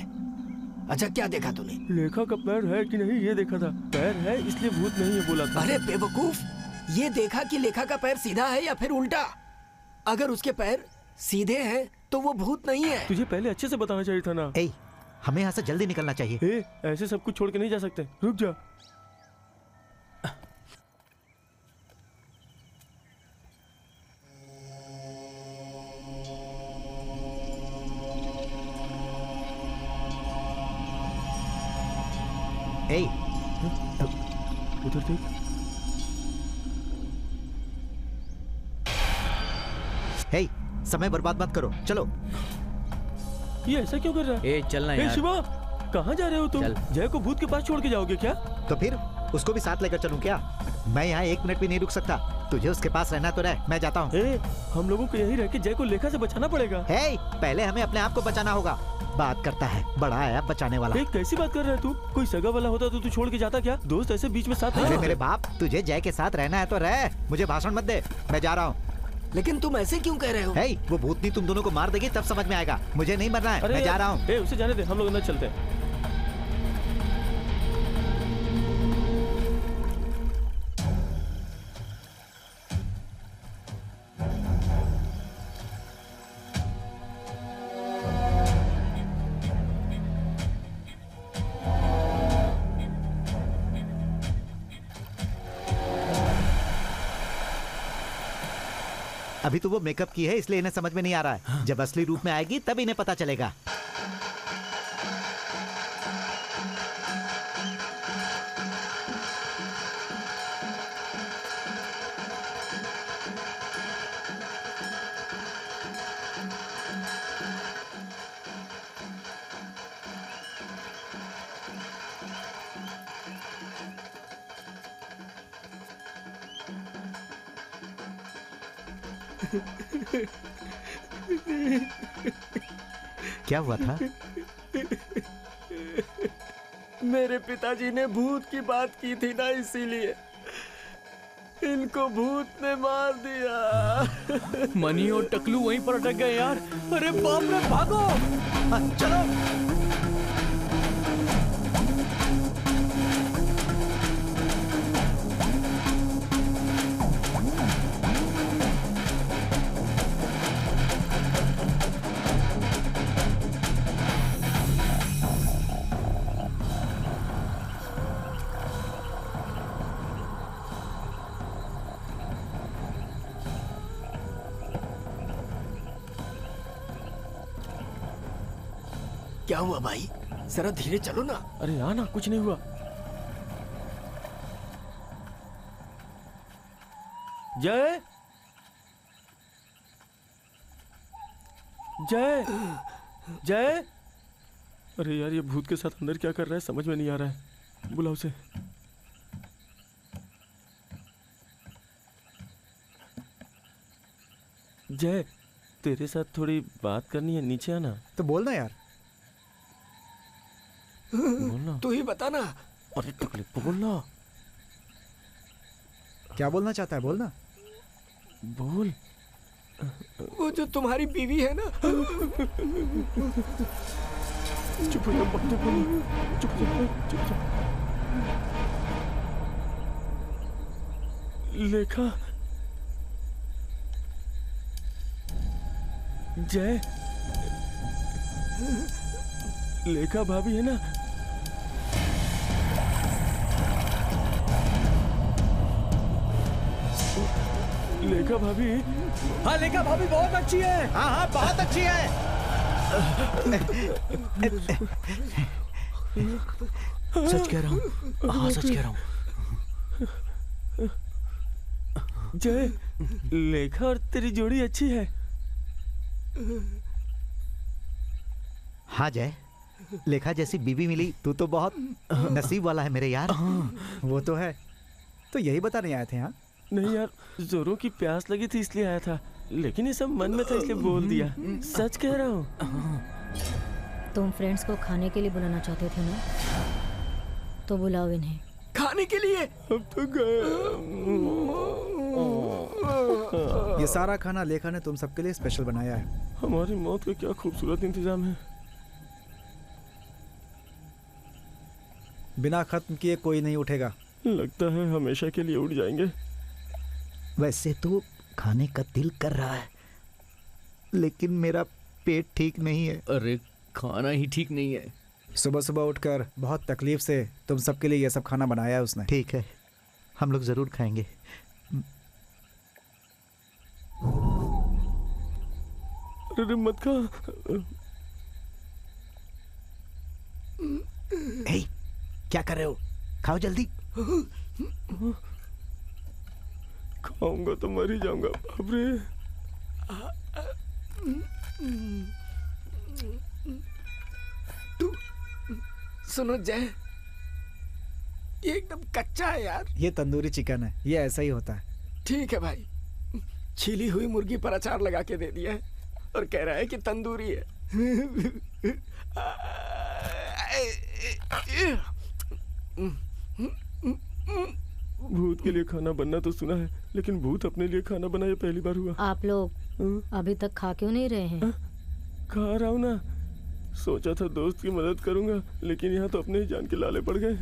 [SPEAKER 4] अच्छा, क्या देखा तूने?
[SPEAKER 6] लेखा का पैर है कि नहीं ये देखा था। पैर है इसलिए भूत नहीं है बोला था।
[SPEAKER 4] अरे बेवकूफ, ये देखा कि लेखा का पैर सीधा है या फिर उल्टा। अगर उसके पैर सीधे हैं तो वो भूत नहीं है।
[SPEAKER 6] तुझे पहले अच्छे से बताना चाहिए था ना।
[SPEAKER 8] हमें यहाँ से जल्दी निकलना चाहिए।
[SPEAKER 6] ऐसे सब कुछ छोड़ के नहीं जा सकते, रुक जा। उधर देख।
[SPEAKER 8] हे, समय बर्बाद मत करो, चलो।
[SPEAKER 6] ये ऐसा क्यों कर रहा है?
[SPEAKER 10] चलना यार।
[SPEAKER 6] शिवा, कहाँ जा रहे हो तुम? जय को भूत के पास छोड़ के जाओगे क्या?
[SPEAKER 8] तो फिर उसको भी साथ लेकर चलूं क्या? मैं यहाँ 1 मिनट भी नहीं रुक सकता। तुझे उसके पास रहना तो रह, मैं जाता हूँ।
[SPEAKER 6] हम लोगों को यही रह के जय को लेखा से बचाना पड़ेगा।
[SPEAKER 8] पहले हमें अपने आप को बचाना होगा। बात करता है, बड़ा आया बचाने वाला।
[SPEAKER 6] कैसी बात कर रहा है तू? कोई सगा वाला होता तो तू छोड़ के जाता क्या? दोस्त ऐसे बीच में साथ नहीं।
[SPEAKER 8] मेरे बाप, तुझे जय के साथ रहना है तो रह, मुझे भाषण मत दे, मैं जा रहा हूँ।
[SPEAKER 4] लेकिन तुम ऐसे क्यों कह रहे हो?
[SPEAKER 8] वो भूतनी तुम दोनों को मार देगी तब समझ में आएगा। मुझे नहीं मरना है, मैं जा रहा हूँ।
[SPEAKER 6] उसे जाने दे, हम लोग अंदर चलते हैं।
[SPEAKER 8] अभी तो वो मेकअप की है, इसलिए इन्हें समझ में नहीं आ रहा है। जब असली रूप में आएगी तब इन्हें पता चलेगा। क्या हुआ था?
[SPEAKER 5] मेरे पिताजी ने भूत की बात की थी ना, इसीलिए इनको भूत ने मार दिया।
[SPEAKER 10] मनी और टकलू वहीं पर अटक गए यार। अरे बाप रे, भागो!
[SPEAKER 8] चलो।
[SPEAKER 4] क्या हुआ भाई? जरा धीरे चलो ना।
[SPEAKER 5] अरे यहाँ ना, कुछ नहीं हुआ। जय जय जय। अरे यार, ये भूत के साथ अंदर क्या कर रहा है समझ में नहीं आ रहा है। बुलाओ उसे। जय, तेरे साथ थोड़ी बात करनी है, नीचे आना।
[SPEAKER 3] तो बोलना यार।
[SPEAKER 5] बोलना।
[SPEAKER 4] तू ही बता ना।
[SPEAKER 5] अरे टकले, बोलना।
[SPEAKER 3] क्या बोलना चाहता है, बोलना।
[SPEAKER 5] बोल।
[SPEAKER 4] वो जो तुम्हारी बीवी है ना।
[SPEAKER 5] चुप हो जा, बात तो बोलो। चुप हो जा, चुप हो जा। लेखा। जय, लेखा भाभी है ना? लेखा भाभी?
[SPEAKER 10] हाँ, लेखा भाभी बहुत अच्छी है। हाँ हाँ, बहुत अच्छी है। सच कह रहा हूँ। हाँ, सच कह रहा हूँ।
[SPEAKER 5] जय, लेखा और तेरी जोड़ी अच्छी है।
[SPEAKER 8] हाँ जय, लेखा जैसी बीवी मिली। तू तो बहुत नसीब वाला है मेरे यार।
[SPEAKER 3] वो तो है। तो यही बताने आए थे? हाँ
[SPEAKER 5] नहीं यार, जोरों की प्यास लगी थी इसलिए आया था, लेकिन ये सब मन में था इसलिए बोल दिया। सच कह रहा हूँ।
[SPEAKER 9] तुम फ्रेंड्स को खाने के लिए बुलाना चाहते थे ना, तो बुलाओ इन्हें।
[SPEAKER 4] खाने के लिए?
[SPEAKER 5] अब तो गए।
[SPEAKER 3] ये सारा खाना लेखा ने तुम सबके लिए स्पेशल बनाया है।
[SPEAKER 5] हमारी मौत का क्या खूबसूरत इंतजाम है।
[SPEAKER 3] बिना खत्म किए कोई नहीं उठेगा।
[SPEAKER 5] लगता है हमेशा के लिए उठ जाएंगे।
[SPEAKER 8] वैसे तो खाने का दिल कर रहा है, लेकिन मेरा पेट ठीक नहीं है।
[SPEAKER 10] अरे खाना ही ठीक नहीं है।
[SPEAKER 3] सुबह सुबह उठकर बहुत तकलीफ से तुम सबके लिए ये सब खाना बनाया है उसने।
[SPEAKER 8] ठीक है, हम लोग जरूर खाएंगे।
[SPEAKER 5] अरे मत खा।
[SPEAKER 8] हे, क्या कर रहे हो? खाओ जल्दी।
[SPEAKER 5] खाऊंगा तो मर ही जाऊंगा। बाप रे।
[SPEAKER 4] तू सुनो जय, ये एकदम कच्चा है यार।
[SPEAKER 3] ये तंदूरी चिकन है, ये ऐसा ही होता है।
[SPEAKER 4] ठीक है भाई, छीली हुई मुर्गी पर अचार लगा के दे दिया है और कह रहा है कि तंदूरी है।
[SPEAKER 5] भूत के लिए खाना बनना तो सुना है, लेकिन भूत अपने लिए खाना बनाया पहली बार हुआ।
[SPEAKER 9] आप लोग अभी तक खा क्यों नहीं रहे हैं?
[SPEAKER 5] खा रहा हूँ ना। सोचा था दोस्त की मदद करूंगा, लेकिन यहाँ तो अपने ही जान के लाले पड़ गए।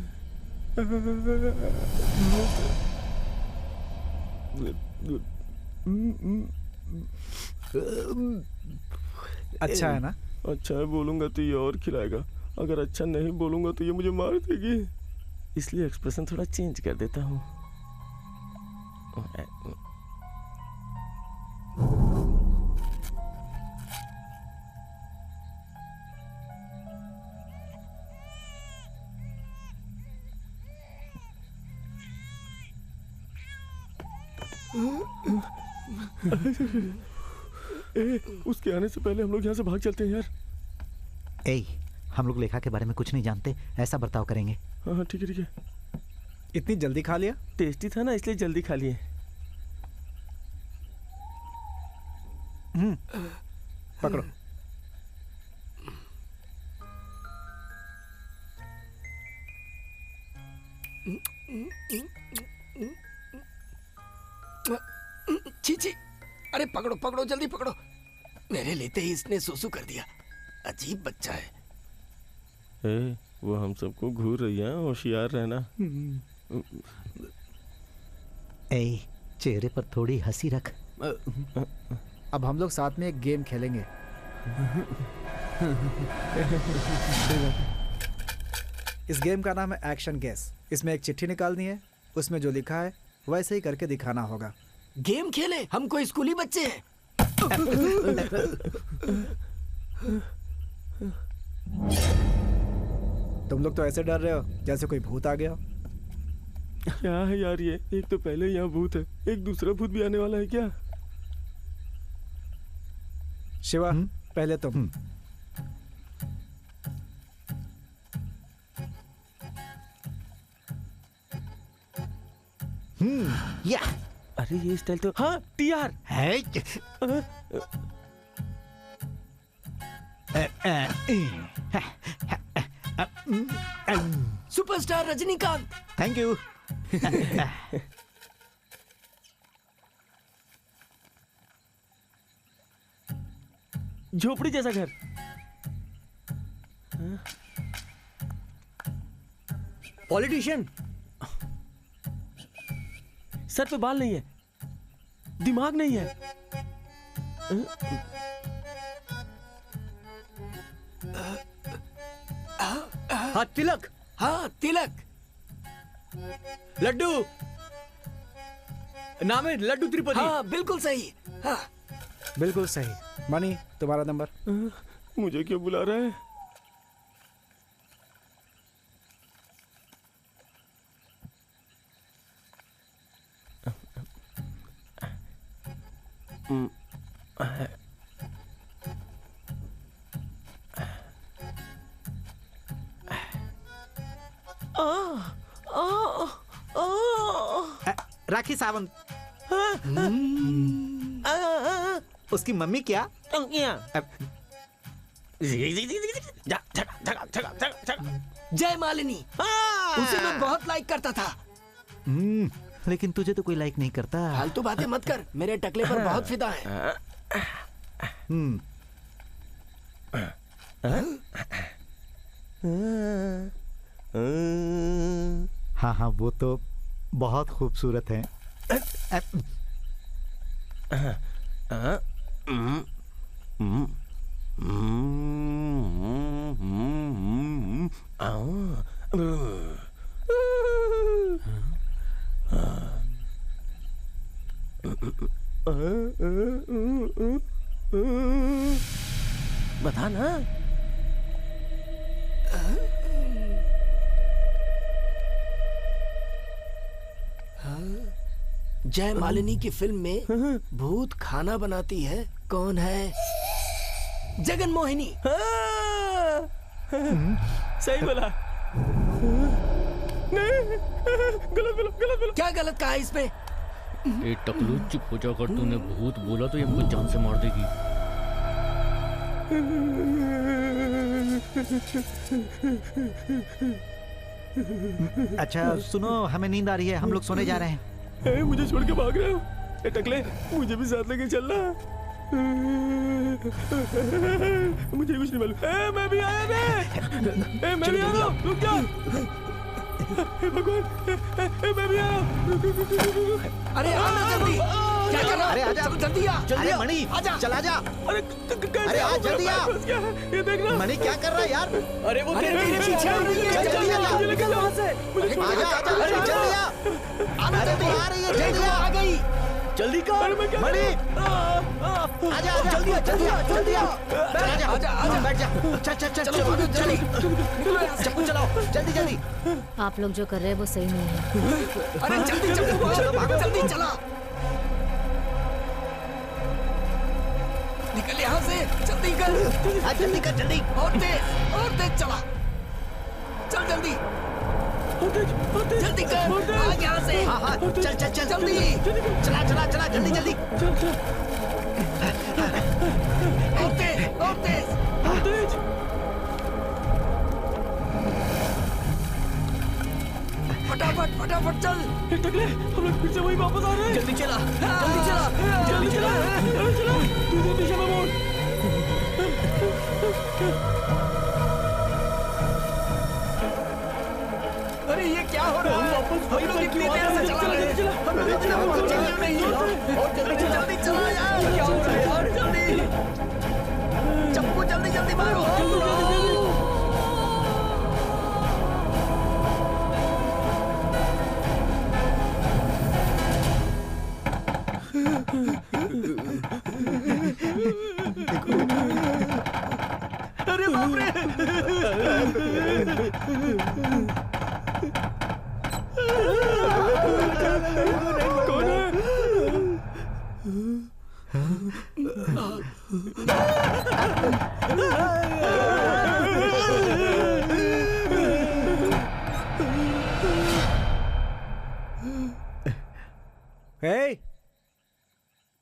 [SPEAKER 3] अच्छा है ना?
[SPEAKER 5] अच्छा है बोलूंगा तो ये और खिलाएगा, अगर अच्छा नहीं बोलूंगा तो ये मुझे मार देगी, इसलिए एक्सप्रेशन थोड़ा चेंज कर देता हूँ। उसके आने से पहले हम लोग यहाँ से भाग चलते हैं यार।
[SPEAKER 8] ए, हम लोग लेखा के बारे में कुछ नहीं जानते, ऐसा बर्ताव करेंगे।
[SPEAKER 5] हाँ ठीक है ठीक है।
[SPEAKER 3] इतनी जल्दी खा लिया?
[SPEAKER 5] टेस्टी था ना इसलिए जल्दी खा लिए।
[SPEAKER 3] पकड़ो।
[SPEAKER 4] छी छी, अरे पकड़ो पकड़ो, जल्दी पकड़ो। मेरे लेते ही इसने सुसु कर दिया। अजीब बच्चा है।
[SPEAKER 5] वो हम सबको घूर रही है, होशियार रहना।
[SPEAKER 8] ए, चेहरे पर थोड़ी हंसी रख।
[SPEAKER 3] अब हम लोग साथ में एक गेम खेलेंगे। इस गेम का नाम है एक्शन गेस। इसमें एक चिट्ठी निकालनी है, उसमें जो लिखा है वैसे ही करके दिखाना होगा।
[SPEAKER 4] गेम खेले? हम कोई स्कूली बच्चे हैं?
[SPEAKER 3] तुम लोग तो ऐसे डर रहे हो जैसे कोई भूत आ गया हो।
[SPEAKER 5] क्या है यार ये? एक तो पहले यहाँ भूत है, एक दूसरा भूत भी आने वाला है क्या?
[SPEAKER 3] शिवा पहले तुम।
[SPEAKER 8] या
[SPEAKER 5] अरे ये स्टाइल तो हाँ टीआर
[SPEAKER 8] है।
[SPEAKER 4] सुपरस्टार रजनीकांत।
[SPEAKER 8] Thank you.
[SPEAKER 5] झोपड़ी जैसा घर।
[SPEAKER 10] पॉलिटिशियन।
[SPEAKER 5] सर पे बाल नहीं है, दिमाग नहीं है।
[SPEAKER 10] हाँ तिलक।
[SPEAKER 4] हाँ तिलक।
[SPEAKER 10] लड्डू। नाम है लड्डू त्रिपाठी।
[SPEAKER 4] हाँ बिल्कुल सही। हाँ
[SPEAKER 3] बिल्कुल सही। मनी तुम्हारा नंबर।
[SPEAKER 5] मुझे क्यों बुला रहा है?
[SPEAKER 8] राखी सावंत। उसकी मम्मी क्या?
[SPEAKER 4] जय मालिनी। उसे मैं बहुत लाइक करता था।
[SPEAKER 8] लेकिन तुझे तो कोई लाइक नहीं करता।
[SPEAKER 4] फालतू बातें मत कर, मेरे टकले पर बहुत फिदा है।
[SPEAKER 8] हाँ हाँ वो तो बहुत खूबसूरत है।
[SPEAKER 5] बता ना।
[SPEAKER 4] जय मालिनी की फिल्म में भूत खाना बनाती है, कौन है? जगन मोहिनी।
[SPEAKER 5] सही बोला। नहीं गलत बोला, गलत बोला।
[SPEAKER 4] क्या गलत कहा इसमें?
[SPEAKER 10] ए टकलू चुप हो जा, अगर तूने भूत बोला तो ये हमको जान से मार देगी।
[SPEAKER 8] अच्छा सुनो, हमें नींद आ रही है, हम लोग सोने जा रहे हैं।
[SPEAKER 5] मुझे छोड़ के भाग रहे हो? ए टकले मुझे भी साथ लेके चलना। मुझे कुछ नहीं मालूम। मैं भी आया। मैं भी आ रहा हूँ, रुक जा। भगवान मैं भी आया।
[SPEAKER 4] अरे आना जल्दी। क्या कर रहा?
[SPEAKER 8] अरे आजा
[SPEAKER 4] जल्दी आ।
[SPEAKER 8] अरे मणि
[SPEAKER 4] आजा।
[SPEAKER 8] चला जा।
[SPEAKER 5] अरे
[SPEAKER 8] आ जल्दी आ।
[SPEAKER 5] ये देखना।
[SPEAKER 8] मणि क्या कर रहा है यार?
[SPEAKER 10] अरे वो
[SPEAKER 4] अरे मेरे पीछे आ रही है।
[SPEAKER 8] जल्दी आ।
[SPEAKER 5] मुझे लेके वहां से।
[SPEAKER 8] आजा आजा जल्दी आ। अरे तू आ रही है, जल्दी आ।
[SPEAKER 4] गई।
[SPEAKER 10] जल्दी कर
[SPEAKER 8] मणि आजा आजा जल्दी आ जल्दी आ जल्दी आ। आजा आजा बैठ जा। चल चल चल जल्दी चप्पू चलाओ जल्दी जल्दी।
[SPEAKER 9] आप लोग जो कर रहे हैं वो सही नहीं है।
[SPEAKER 4] अरे जल्दी चलो भागो, जल्दी चला। निकल यहाँ से, जल्दी कर।
[SPEAKER 8] जल्दी कर जल्दी।
[SPEAKER 4] और तेज चला। चल जल्दी जल्दी कर। भाग यहाँ से।
[SPEAKER 8] हाँ हाँ चल चल चल
[SPEAKER 4] जल्दी
[SPEAKER 8] चला चला चला जल्दी जल्दी।
[SPEAKER 4] और तेज। फटाफट चल।
[SPEAKER 5] टकले हम लोग फिर से वही वापस आ रहे हैं।
[SPEAKER 10] जल्दी चला
[SPEAKER 5] जल्दी चला। दूसरी दिशा में मोड़।
[SPEAKER 4] अरे ये क्या हो रहा है? हम लोग इतनी देर से चला रहे हैं, हमें अपने आप को चलना नहीं है। और जल्दी चला यार। क्या हो रहा है यार? जल्दी चप्पू जल्दी मारो। अरे बाप रे।
[SPEAKER 3] हे,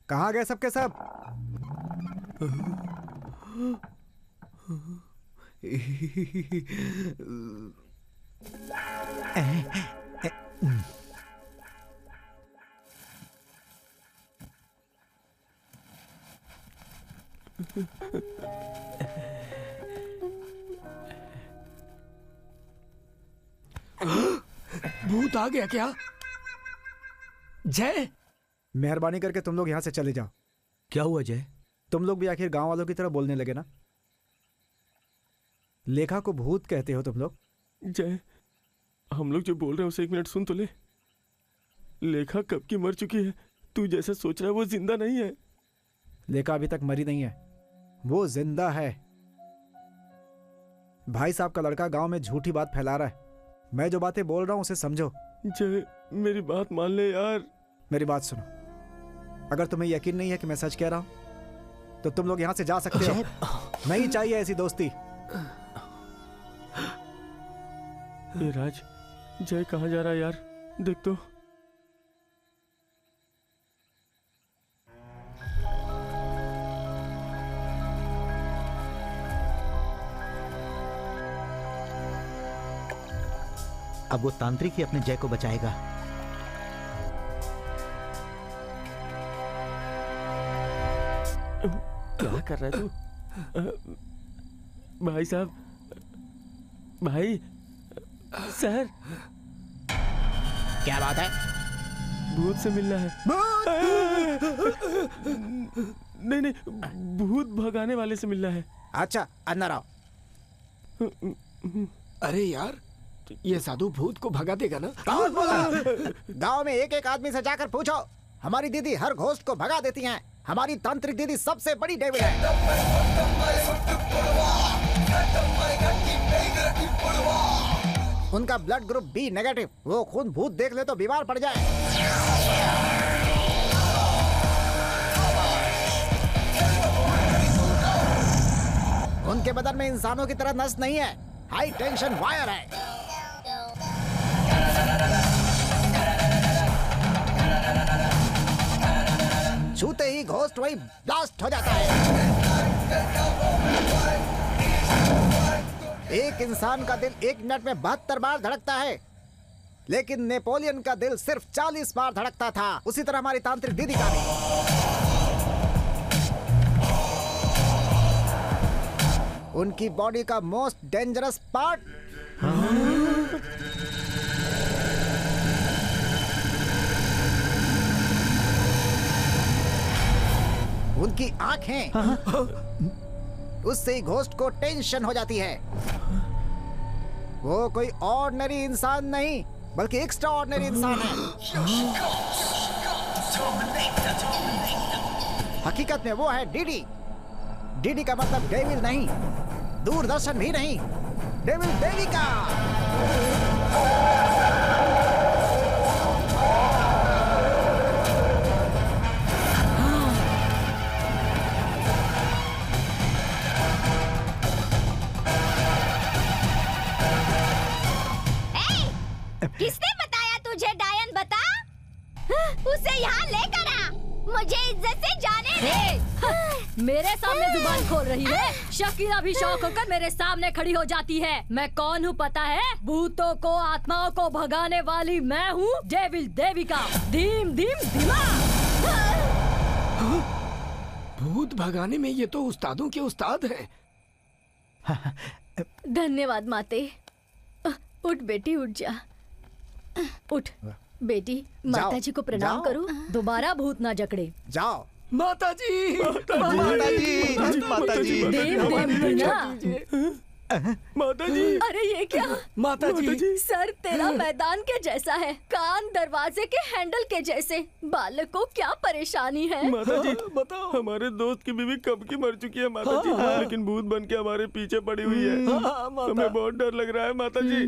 [SPEAKER 3] कहाँ गए सबके सब?
[SPEAKER 4] भूत आ गया क्या? जय,
[SPEAKER 3] मेहरबानी करके तुम लोग यहाँ से चले जाओ।
[SPEAKER 10] क्या हुआ जय?
[SPEAKER 3] तुम लोग भी आखिर गांव वालों की तरह बोलने लगे ना। लेखा को भूत कहते हो तुम लोग?
[SPEAKER 6] जय, हम लोग जो बोल रहे हैं उसे एक मिनट सुन तो ले। लेखा कब की मर चुकी है। तू जैसा सोच रहा है वो जिंदा नहीं है।
[SPEAKER 3] लेखा अभी तक मरी नहीं है, वो जिंदा है। भाई साहब का लड़का गांव में झूठी बात फैला रहा है। मैं जो बातें बोल रहा हूं उसे समझो।
[SPEAKER 6] जय, मेरी बात मान ले यार।
[SPEAKER 3] मेरी बात सुनो, अगर तुम्हें यकीन नहीं है कि मैं सच कह रहा हूं तो तुम लोग यहां से जा सकते हो। नहीं चाहिए ऐसी दोस्ती।
[SPEAKER 6] ये राज, जय कहाँ जा रहा है यार? देख तो।
[SPEAKER 8] अब वो तांत्रिक ही अपने जय को बचाएगा।
[SPEAKER 6] क्या कर रहा है तू? भाई साहब, भाई सर,
[SPEAKER 8] क्या बात है?
[SPEAKER 6] भूत से मिलना है। नहीं नहीं, भूत भगाने वाले से मिलना है।
[SPEAKER 3] अच्छा, अंदर आओ।
[SPEAKER 4] अरे यार, ये साधु भूत को भगा देगा ना?
[SPEAKER 3] कौन बोला? गांव में एक एक आदमी से जाकर पूछो। हमारी दीदी हर घोस्ट को भगा देती हैं। हमारी तांत्रिक दीदी सबसे बड़ी डेविल है। उनका ब्लड ग्रुप बी नेगेटिव। वो खून भूत देख ले तो बीमार पड़ जाए। उनके बदन में इंसानों की तरह नस नहीं है, हाई टेंशन वायर है। छूते ही घोस्ट वही ब्लास्ट हो जाता है। एक इंसान का दिल 1 मिनट में 72 बार धड़कता है, लेकिन नेपोलियन का दिल सिर्फ 40 बार धड़कता था। उसी तरह हमारी तांत्रिक दीदी का भी। उनकी बॉडी का मोस्ट डेंजरस पार्ट उनकी आंखें। उससे ही घोस्ट को टेंशन हो जाती है। वो कोई ऑर्डिनरी इंसान नहीं बल्कि एक्स्ट्रा ऑर्डिनरी इंसान है। हकीकत में वो है डीडी। डीडी का मतलब डेविल नहीं, दूरदर्शन भी नहीं, डेविल देविका।
[SPEAKER 9] किसने बताया तुझे? डायन बता। उसे यहाँ लेकर आ। मुझे इज्जत से जाने दे।
[SPEAKER 12] मेरे सामने जुबान खोल रही है। शकीला भी शौक होकर मेरे सामने खड़ी हो जाती है। मैं कौन हूँ पता है? भूतों को, आत्माओं को भगाने वाली मैं हूँ डेविल देविका। धीम धीम धीमा।
[SPEAKER 4] भूत भगाने में ये तो उस्तादों के उस्ताद हैं।
[SPEAKER 12] धन्यवाद माते। उठ बेटी, उठ जा। उठ बेटी, माताजी को प्रणाम करो। दोबारा भूत ना जकड़े।
[SPEAKER 3] जाओ।
[SPEAKER 4] माताजी,
[SPEAKER 3] माताजी, माताजी,
[SPEAKER 6] माताजी।
[SPEAKER 12] अरे ये क्या?
[SPEAKER 4] माताजी,
[SPEAKER 12] सर तेरा मैदान के जैसा है, कान दरवाजे के हैंडल के जैसे। बालक को क्या परेशानी है?
[SPEAKER 6] माताजी बताओ। हमारे दोस्त की बीवी कब की मर चुकी है माताजी, लेकिन भूत बन के हमारे पीछे पड़ी हुई है। हमें बहुत डर लग रहा है माताजी।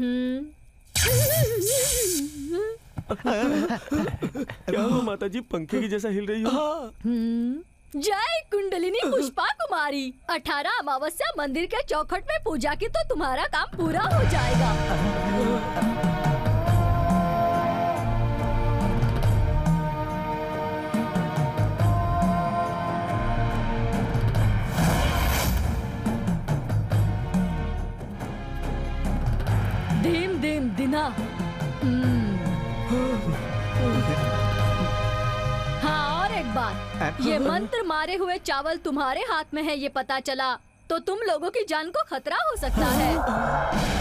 [SPEAKER 6] क्या हो माताजी, पंखे की जैसा हिल रही हो?
[SPEAKER 12] जय कुंडलिनी पुष्पा कुमारी। 18 अमावस्या मंदिर के चौखट में पूजा की तो तुम्हारा काम पूरा हो जाएगा। धीम धीम दिना। हाँ, और एक बात, ये मंत्र मारे हुए चावल तुम्हारे हाथ में है ये पता चला तो तुम लोगों की जान को खतरा हो सकता है।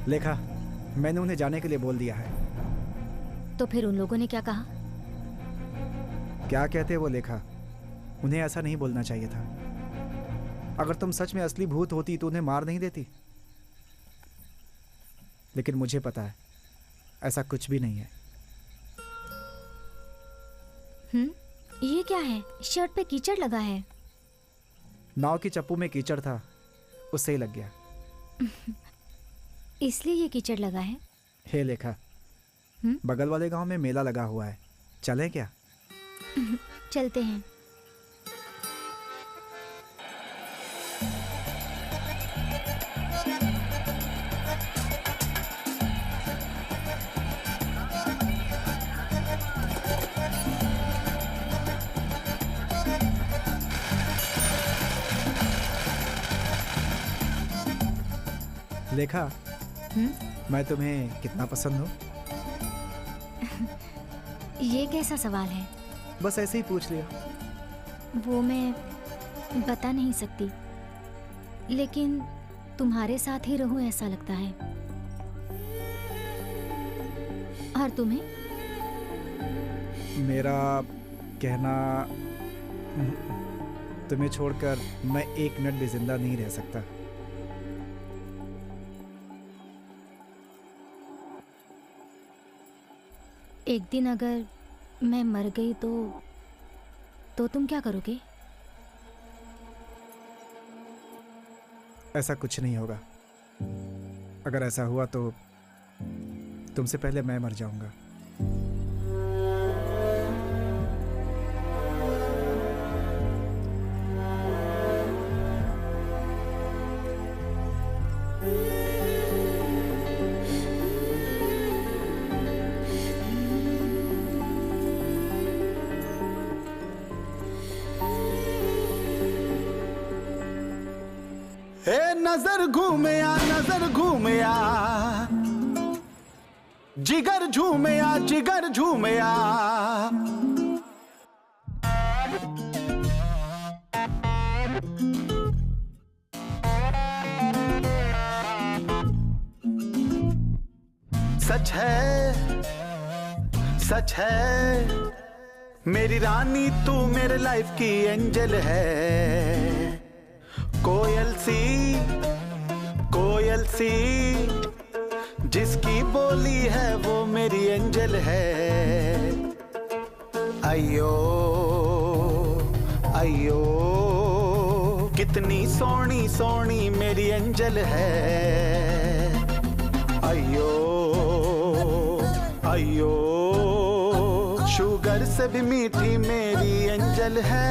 [SPEAKER 3] लेखा, मैंने उन्हें जाने के लिए बोल दिया है।
[SPEAKER 9] तो फिर उन लोगों ने क्या कहा?
[SPEAKER 3] क्या कहते वो लेखा, उन्हें ऐसा नहीं बोलना चाहिए था। अगर तुम सच में असली भूत होती तो उन्हें मार नहीं देती। लेकिन मुझे पता है ऐसा कुछ भी नहीं है।
[SPEAKER 9] ये क्या है? शर्ट पे कीचड़ लगा है।
[SPEAKER 3] नाव की चप्पू में कीचड़ था, उससे ही लग गया।
[SPEAKER 9] इसलिए ये कीचड़ लगा है।
[SPEAKER 3] हे लेखा, बगल वाले गांव में मेला लगा हुआ है, चलें क्या?
[SPEAKER 9] चलते हैं।
[SPEAKER 3] लेखा, मैं तुम्हें कितना पसंद हूँ?
[SPEAKER 9] ये कैसा सवाल है?
[SPEAKER 3] बस ऐसे ही पूछ लिया।
[SPEAKER 9] वो मैं बता नहीं सकती, लेकिन तुम्हारे साथ ही रहूं ऐसा लगता है। और तुम्हें?
[SPEAKER 3] मेरा कहना, तुम्हें छोड़कर मैं एक मिनट भी जिंदा नहीं रह सकता।
[SPEAKER 9] एक दिन अगर मैं मर गई तो तुम क्या करोगे?
[SPEAKER 3] ऐसा कुछ नहीं होगा। अगर ऐसा हुआ तो तुमसे पहले मैं मर जाऊंगा।
[SPEAKER 7] नजर घूमया, नजर घूमया, जिगर झूमया, जिगर झूमया। सच है, सच है, मेरी रानी तू मेरे लाइफ की एंजल है। कोयल सी, कोयल सी, जिसकी बोली है वो मेरी एंजल है। अयो अयो, कितनी सोनी सोनी मेरी एंजल है। अयो अयो, शुगर से भी मीठी मेरी एंजल है।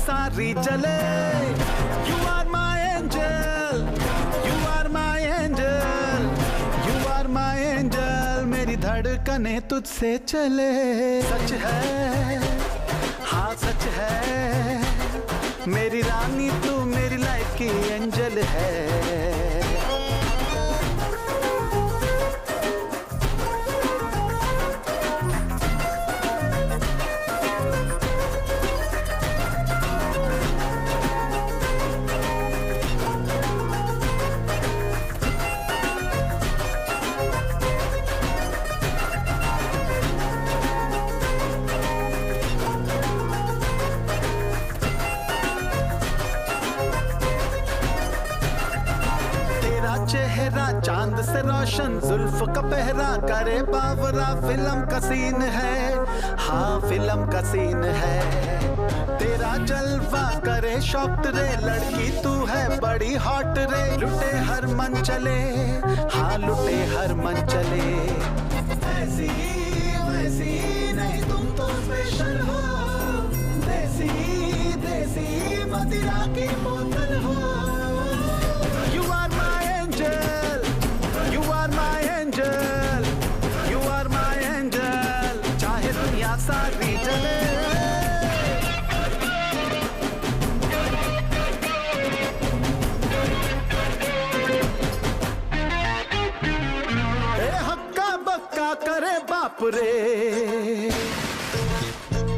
[SPEAKER 7] सारी चले, you are my angel, you are my angel, you are my angel, मेरी धड़कनें तुझसे चले। सच है, हाँ सच है, मेरी रानी तू मेरी लाइफ की एंजल है। चेहरा चांद से रोशन, जुल्फ का पहरा करे बावरा, फिल्म का सीन है, हाँ फिल्म का सीन है। तेरा जलवा करे शौक रे, लड़की तू है बड़ी हॉट रे, लुटे हर मन चले, हाँ लुटे हर मन चले। ऐसी वैसी नहीं तुम तो स्पेशल हो, देसी देसी मदिरा की बोतल हो। You are my angel, you are my angel, you are my angel, चाहे दुनिया सारी जले। करे बाप रे,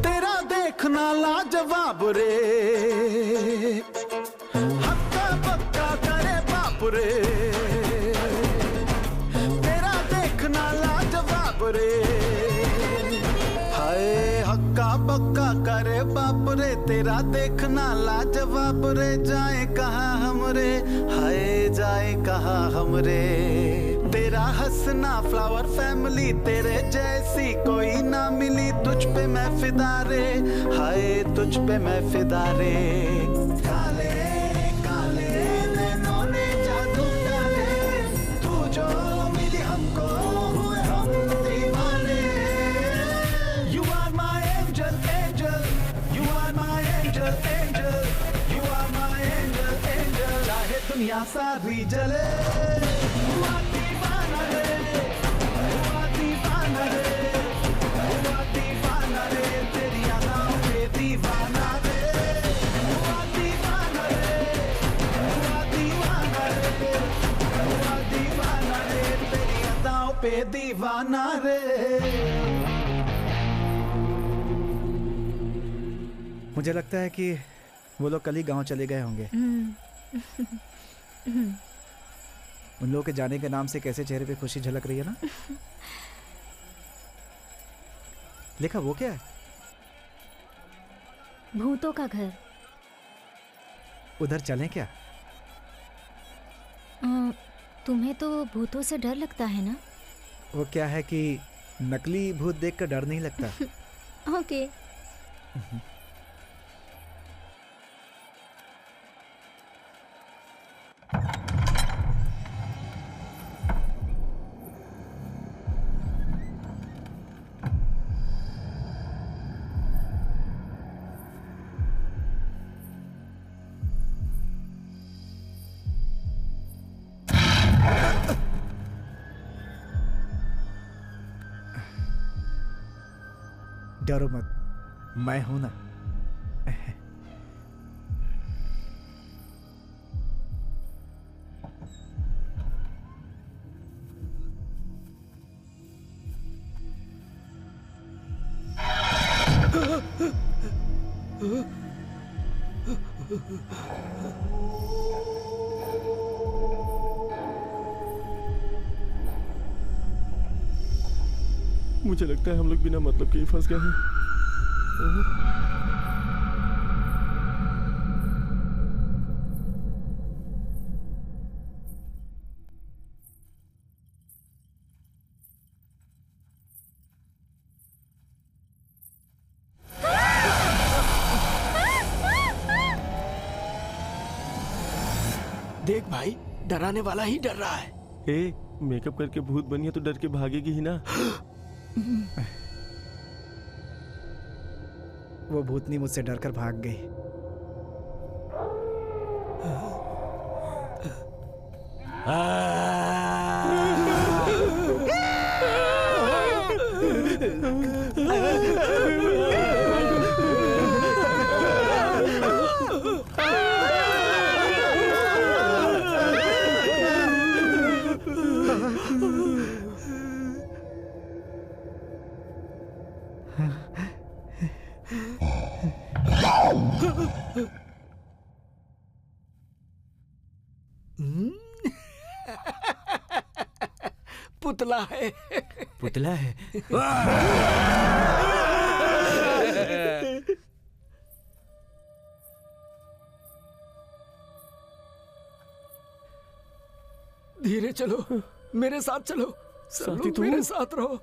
[SPEAKER 7] तेरा देखना लाजवाब रे, हक्का बक्का करे बाप रे, तेरा देखना लाजवाब रे। हाय हक्का बक्का करे बाप रे, तेरा देखना लाजवाब रे, जाए कहाँ हमरे, हाय जाए कहाँ हमरे। तेरा हंसना फ्लावर फैमिली, तेरे जैसी कोई ना मिली, तुझ पे मैं फिदा रे, हाय तुझ पे मैं फिदा रे। काले काले नैनों ने जादू डाले, तू जो मिली हमको हुए हम दीवाने। You are my angel, angel, you are my angel, angel, you are my angel, angel, चाहे दुनिया सारी जले। पे दीवाना रे।
[SPEAKER 3] मुझे लगता है कि वो लोग कल ही गांव चले गए होंगे। उन लोगों के जाने के नाम से कैसे चेहरे पे खुशी झलक रही है ना। लिखा वो क्या है?
[SPEAKER 9] भूतों का घर।
[SPEAKER 3] उधर चलें क्या?
[SPEAKER 9] तुम्हें तो भूतों से डर लगता है ना?
[SPEAKER 3] वो क्या है कि नकली भूत देखकर डर नहीं लगता।
[SPEAKER 9] ओके।
[SPEAKER 3] डरो मत, मैं हूं ना।
[SPEAKER 6] मुझे लगता है हम लोग बिना मतलब के ही फंस गए हैं।
[SPEAKER 4] देख भाई, डराने वाला ही डर रहा है।
[SPEAKER 6] ए, मेकअप करके भूत बनी है तो डर के भागेगी ही ना।
[SPEAKER 3] वो भूतनी मुझसे डरकर भाग गई।
[SPEAKER 4] पुतला है।
[SPEAKER 10] पुतला है।
[SPEAKER 4] धीरे चलो, मेरे साथ चलो,
[SPEAKER 5] साथी तू?
[SPEAKER 4] मेरे साथ रहो।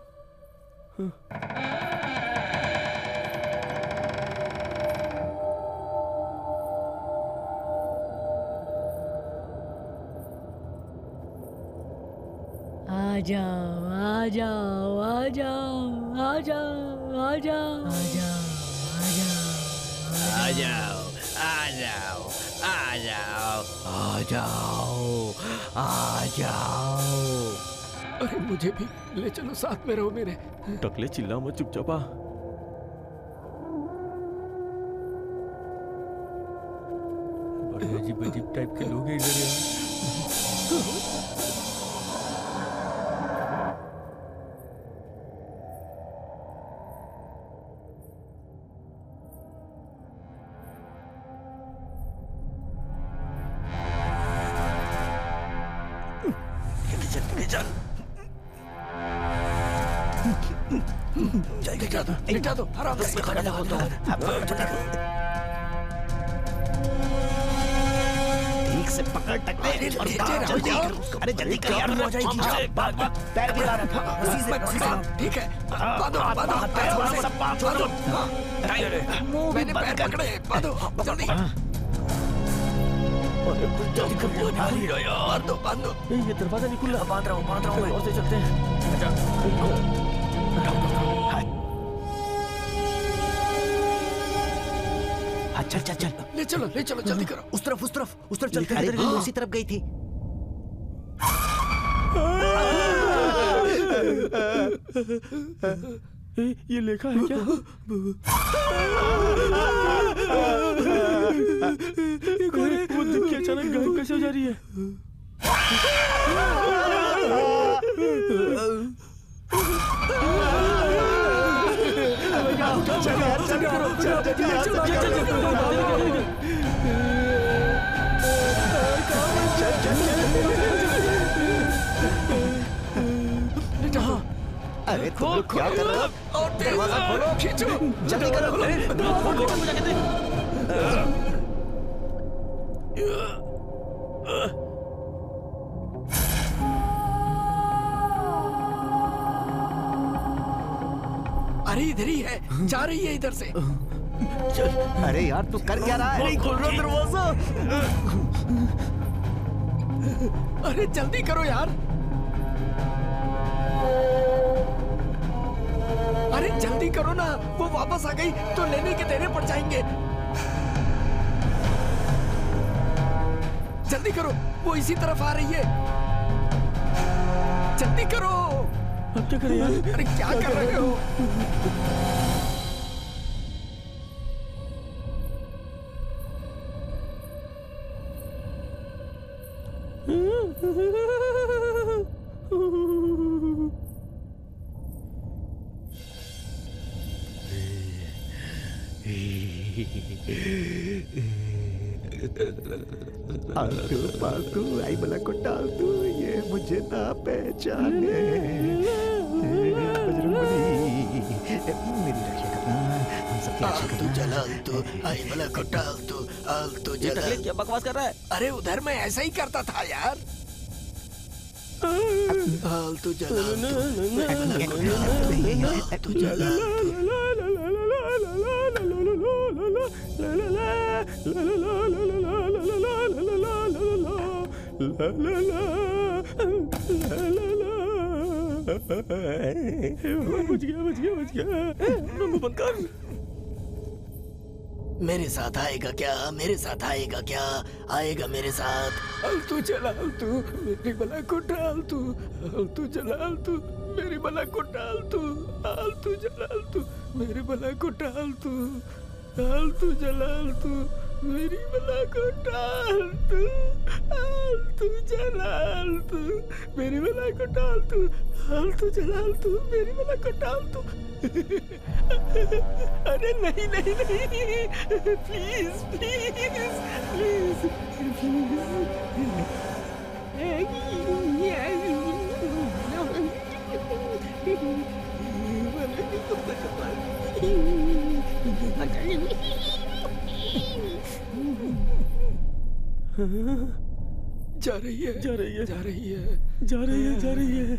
[SPEAKER 12] आ जाओ आ जाओ आ जाओ आ जाओ आ जाओ आ जाओ
[SPEAKER 10] आ जाओ आ जाओ आ जाओ आ जाओ।
[SPEAKER 4] अरे मुझे भी ले चलो, साथ में रहो मेरे।
[SPEAKER 5] टकले चिल्ला मत, चुपचाप आ। बड़े अजीब अजीब टाइप के लोग हैं इधर यार।
[SPEAKER 4] लिटा दो, आराम से।
[SPEAKER 8] ठीक से पकड़ टकले और जल्दी कर। अरे जल्दी कर यार, हो जाएगी। पैर भी ला रहा, उसी से
[SPEAKER 4] ठीक है, बांधो बांधो, पैर सब बांधो। मैंने पैर पकड़े, बांधो जल्दी। जल्दी कर, बांधो बांधो।
[SPEAKER 5] ये दरवाजा नहीं खुल रहा। बांध रहा हूँ मैं। और से चलते हैं।
[SPEAKER 8] चल चल चल,
[SPEAKER 4] ले चलो जल्दी करो।
[SPEAKER 8] उस तरफ चल। अरे वो उसी तरफ गई थी।
[SPEAKER 5] ये लेखा है क्या? वो दिख के अचानक गायब कैसे हो जा रही है?
[SPEAKER 8] अरे तुम लोग क्या कर रहे हो? दरवाजा खोलो,
[SPEAKER 4] खींचो,
[SPEAKER 8] जल्दी करो।
[SPEAKER 4] अरे इधर ही है, जा रही है इधर से।
[SPEAKER 8] अरे यार तू कर क्या रहा है?
[SPEAKER 5] नहीं खोल रहा दरवाजा।
[SPEAKER 4] अरे जल्दी करो यार। अरे जल्दी करो ना, वो वापस आ गई तो लेने के देने पड़ जाएंगे। जल्दी करो, वो इसी तरफ आ रही है। जल्दी करो।
[SPEAKER 5] अब क्या करें यार?
[SPEAKER 4] अरे क्या कर रहे हो?
[SPEAKER 8] आलतू पालतू आई बला को डाल तू, ये मुझे ना पहचाने। बजरंगबली मेरी रक्षा करना, हम सबकी रक्षा करना।
[SPEAKER 4] जलालतू आई बला को डाल तू, आलतू जलाल।
[SPEAKER 5] क्या बकवास कर रहा है?
[SPEAKER 4] अरे उधर मैं ऐसा ही करता था यार। आलतू जलाल तू जलाल।
[SPEAKER 5] बच गया। बंद कर।
[SPEAKER 4] मेरे साथ आएगा क्या? मेरे साथ आएगा क्या? आएगा मेरे साथ। आलतू जलाल तू मेरी बला को डाल तू, आलतू जलाल तू मेरी बला को डाल तू, आलतू जलाल तू मेरी बला को डाल तू, आलतू जलाल तू मेरी बला को डाल तू, आलतू जलाल तू मेरी बला को डाल तू, आलतू जलाल तू मेरी बला को डाल तू। अरे नहीं, प्लीज जा रही है,
[SPEAKER 5] जा रही है,
[SPEAKER 4] जा रही है,
[SPEAKER 5] जा रही है, जा रही है।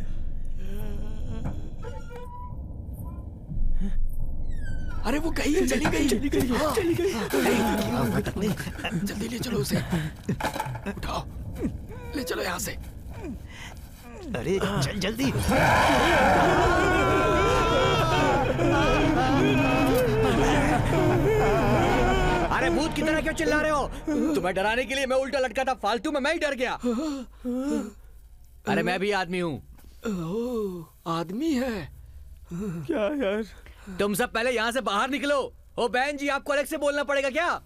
[SPEAKER 4] अरे वो गई, चली गई,
[SPEAKER 5] चली गई, चली गई।
[SPEAKER 4] जल्दी ले चलो उसे, उठाओ, ले चलो यहाँ से।
[SPEAKER 8] अरे चल जल्दी।
[SPEAKER 10] अरे भूत की तरह क्यों चिल्ला रहे हो? तुम्हें डराने के लिए मैं उल्टा लटका था, फालतू में मैं ही डर गया। अरे मैं भी आदमी हूँ।
[SPEAKER 4] आदमी है?
[SPEAKER 5] क्या यार?
[SPEAKER 10] तुम सब पहले यहाँ से बाहर निकलो। ओ बहन जी, आपको अलग से बोलना पड़ेगा क्या?